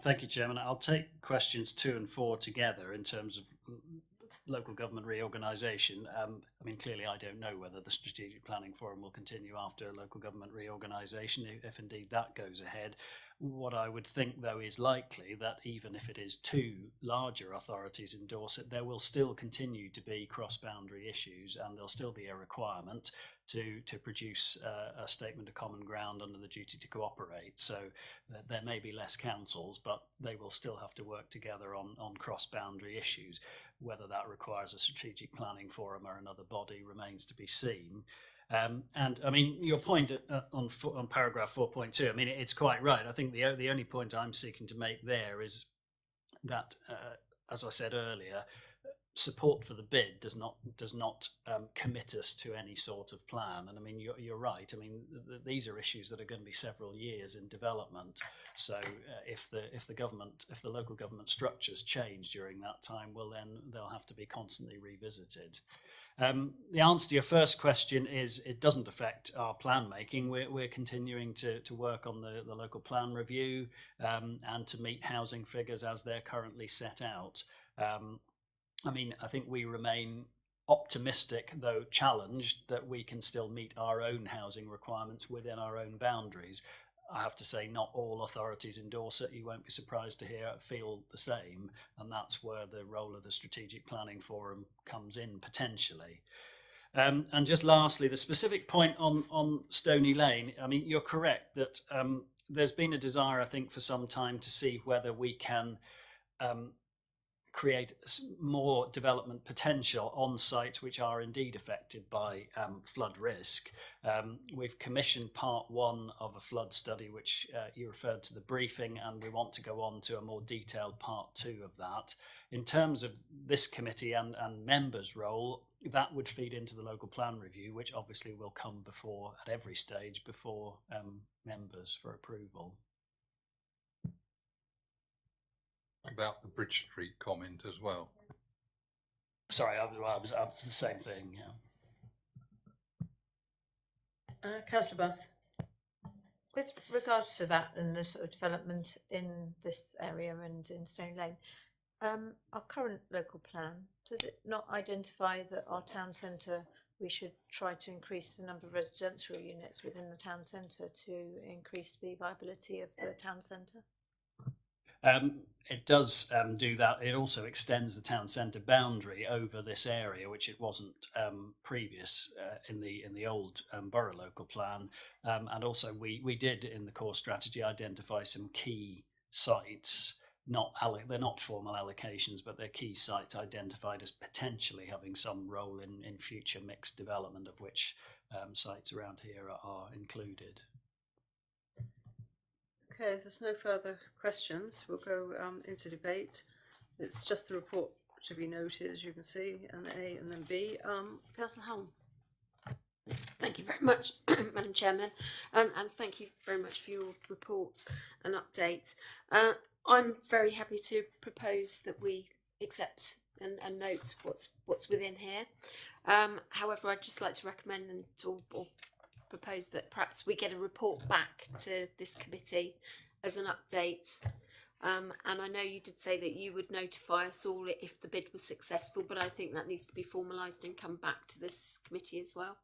Thank you, Chairman. I'll take questions 2 and 4 together in terms of local government reorganisation. I mean, clearly I don't know whether the Strategic Planning Forum will continue after local government reorganisation, if indeed that goes ahead. What I would think, though, is likely that even if it is 2 larger authorities in Dorset, there will still continue to be cross-boundary issues, and there'll still be a requirement to produce a statement of common ground under the duty to cooperate. So there may be less councils, but they will still have to work together on cross-boundary issues. Whether that requires a strategic planning forum or another body remains to be seen. And I mean, your point on paragraph 4.2, I mean, it's quite right. I think the only point I'm seeking to make there is that, as I said earlier, support for the bid does not commit us to any sort of plan. And I mean, you're right. I mean, these are issues that are going to be several years in development. So if the local government structures change during that time, well, then they'll have to be constantly revisited. The answer to your first question is it doesn't affect our plan making. We're continuing to work on the local plan review and to meet housing figures as they're currently set out. I mean, I think we remain optimistic, though challenged, that we can still meet our own housing requirements within our own boundaries. I have to say, not all authorities in Dorset, you won't be surprised to hear, feel the same, and that's where the role of the Strategic Planning Forum comes in potentially. And just lastly, the specific point on Stony Lane, I mean, you're correct that there's been a desire, I think, for some time to see whether we can create more development potential on sites which are indeed affected by flood risk. We've commissioned part 1 of a flood study, which you referred to the briefing, and we want to go on to a more detailed part 2 of that. In terms of this committee and members' role, that would feed into the local plan review, which obviously will come before, at every stage, before members for approval. About the Bridge Street comment as well. Sorry, I was the same thing. Yeah. Councillor Bath. With regards to that and the sort of development in this area and in Stony Lane, our current local plan, does it not identify that our town centre, we should try to increase the number of residential units within the town centre to increase the viability of the town centre? It does do that. It also extends the town centre boundary over this area, which it wasn't previous in the old borough local plan. And also we did in the core strategy identify some key sites. They're not formal allocations, but they're key sites identified as potentially having some role in future mixed development, of which sites around here are included. Okay, if there's no further questions, we'll go into debate. It's just the report to be noted, as you can see, and A and then B. Councillor Helm. Thank you very much, Madam Chairman, and thank you very much for your report and update. I'm very happy to propose that we accept and note what's within here. However, I'd just like to recommend or propose that perhaps we get a report back to this committee as an update. And I know you did say that you would notify us all if the bid was successful, but I think that needs to be formalised and come back to this committee as well.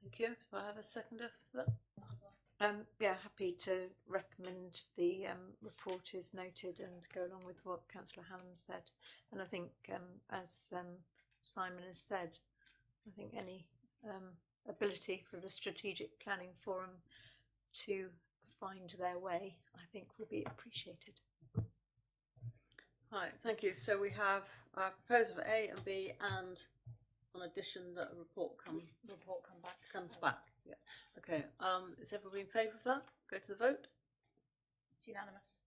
Thank you. Do I have a seconder for that? Yeah, happy to recommend the report is noted and go along with what Councillor Hallam said. And I think, as Simon has said, I think any ability for the Strategic Planning Forum to find their way, I think, will be appreciated. Right, thank you. So we have a proposal for A and B, and on addition that a report comes back. Yeah. Okay. Is everybody in favour of that? Go to the vote. It's unanimous.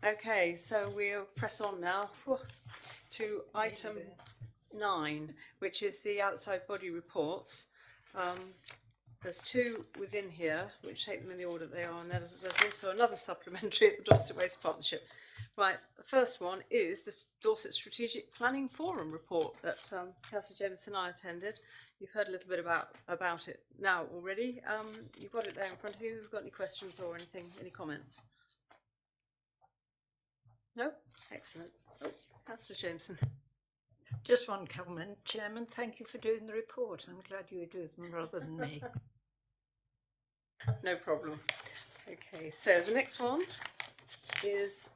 Okay, so we'll press on now to item 9, which is the outside body reports. There's 2 within here, which take them in the order they are, and there's also another supplementary at the Dorset Waste Partnership. Right, the first one is the Dorset Strategic Planning Forum report that Councillor Jameson and I attended. You've heard a little bit about it now already. You've got it there in front of you. Have you got any questions or anything, any comments? No? Excellent. Oh, Councillor Jameson. Just one comment, Chairman. Thank you for doing the report. I'm glad you would do them rather than me. No problem. Okay, so the next one is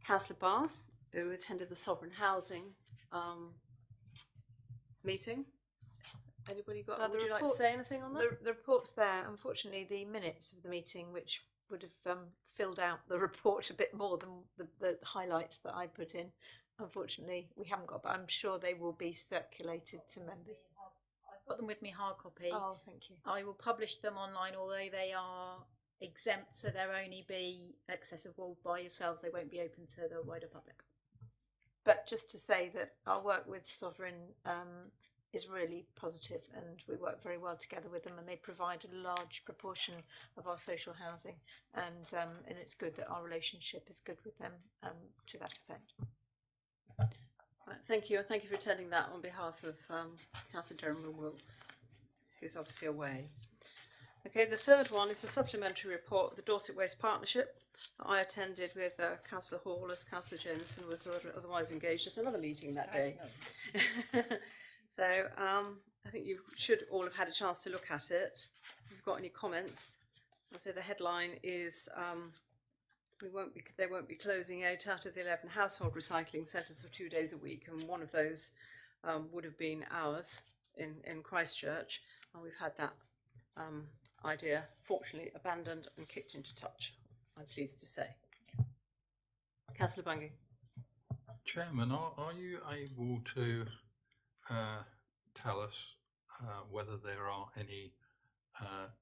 Councillor Bath, who attended the Sovereign Housing meeting. Anybody got? Would you like to say anything on that? The report's there. Unfortunately, the minutes of the meeting, which would have filled out the report a bit more than the highlights that I put in, unfortunately we haven't got, but I'm sure they will be circulated to members. I've got them with me hard copy. Oh, thank you. I will publish them online, although they are exempt, so they'll only be accessible by yourselves. They won't be open to the wider public. But just to say that our work with Sovereign is really positive, and we work very well together with them, and they provide a large proportion of our social housing, and it's good that our relationship is good with them to that effect. Right, thank you, and thank you for attending that on behalf of Councillor Derham Wilkes, who's obviously away. Okay, the third one is a supplementary report of the Dorset Waste Partnership that I attended with Councillor Hall, as Councillor Jameson was otherwise engaged at another meeting that day. So I think you should all have had a chance to look at it. If you've got any comments, I'll say the headline is they won't be closing 8 out of the 11 household recycling centres for 2 days a week, and one of those would have been ours in Christchurch, and we've had that idea fortunately abandoned and kicked into touch, I'm pleased to say. Councillor Bungay. Chairman, are you able to tell us whether there are any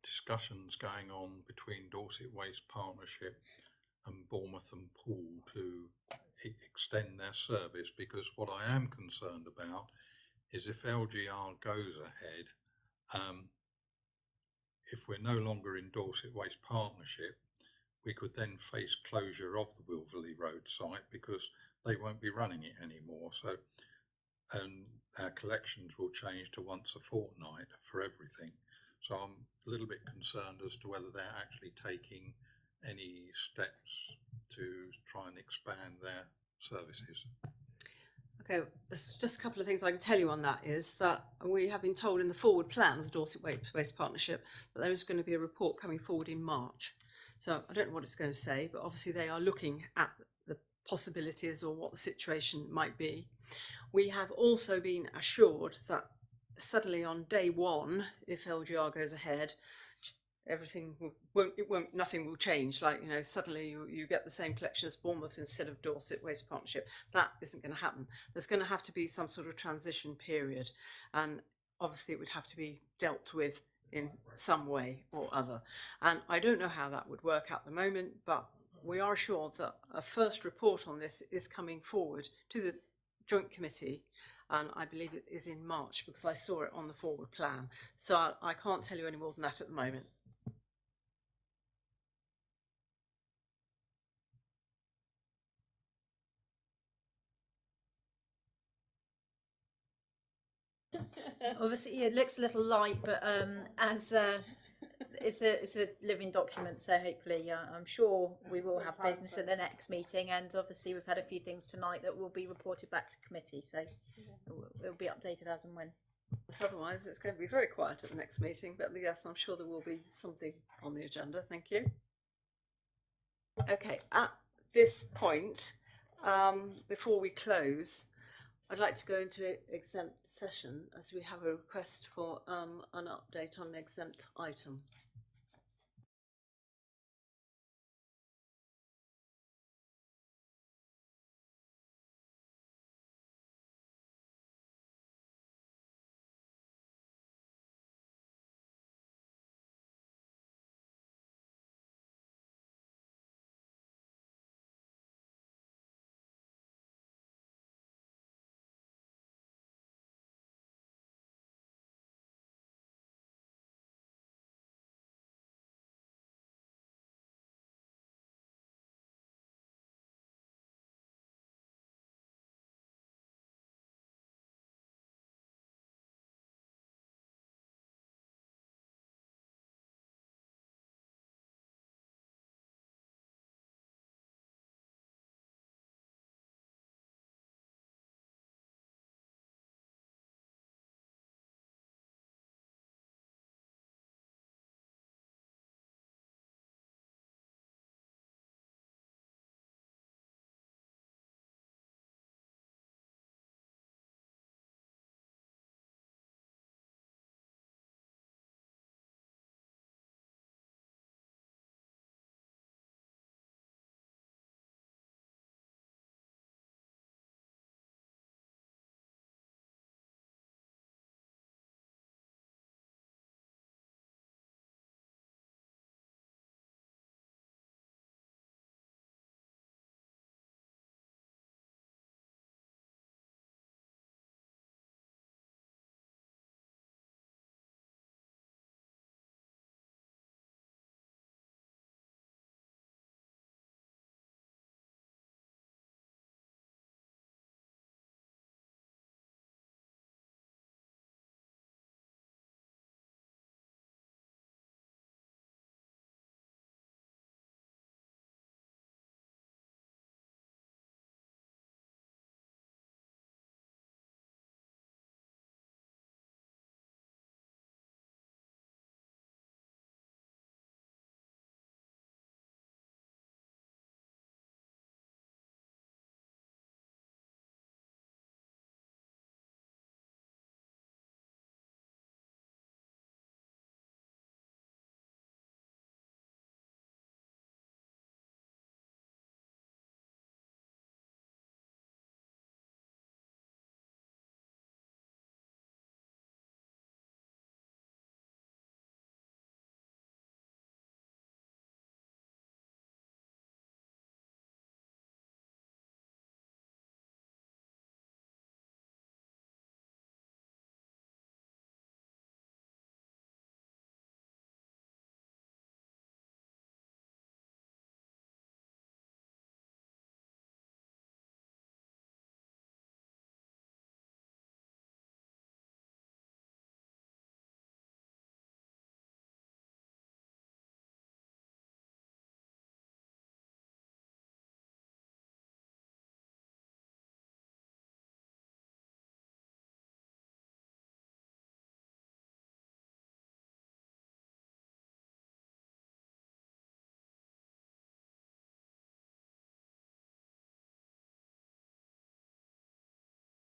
discussions going on between Dorset Waste Partnership and Bournemouth and Poole to extend their service? Because what I am concerned about is if LGR goes ahead, if we're no longer in Dorset Waste Partnership, we could then face closure of the Wilverley Road site because they won't be running it anymore. So, and our collections will change to once a fortnight for everything. So I'm a little bit concerned as to whether they're actually taking any steps to try and expand their services. Okay, there's just a couple of things I can tell you on that. Is that we have been told in the forward plan of the Dorset Waste Partnership that there is going to be a report coming forward in March. So I don't know what it's going to say, but obviously they are looking at the possibilities or what the situation might be. We have also been assured that suddenly on day one, if LGR goes ahead, nothing will change. Like, you know, suddenly you get the same collection as Bournemouth instead of Dorset Waste Partnership. That isn't going to happen. There's going to have to be some sort of transition period, and obviously it would have to be dealt with in some way or other. And I don't know how that would work at the moment, but we are assured that a first report on this is coming forward to the Joint Committee, and I believe it is in March because I saw it on the forward plan. So I can't tell you any more than that at the moment. Obviously, it looks a little light, but as it's a living document, so hopefully, I'm sure we will have business at the next meeting. And obviously, we've had a few things tonight that will be reported back to committee, so it'll be updated as and when. So otherwise, it's going to be very quiet at the next meeting. But yes, I'm sure there will be something on the agenda. Thank you. Okay, at this point, before we close, I'd like to go into exempt session as we have a request for an update on an exempt item.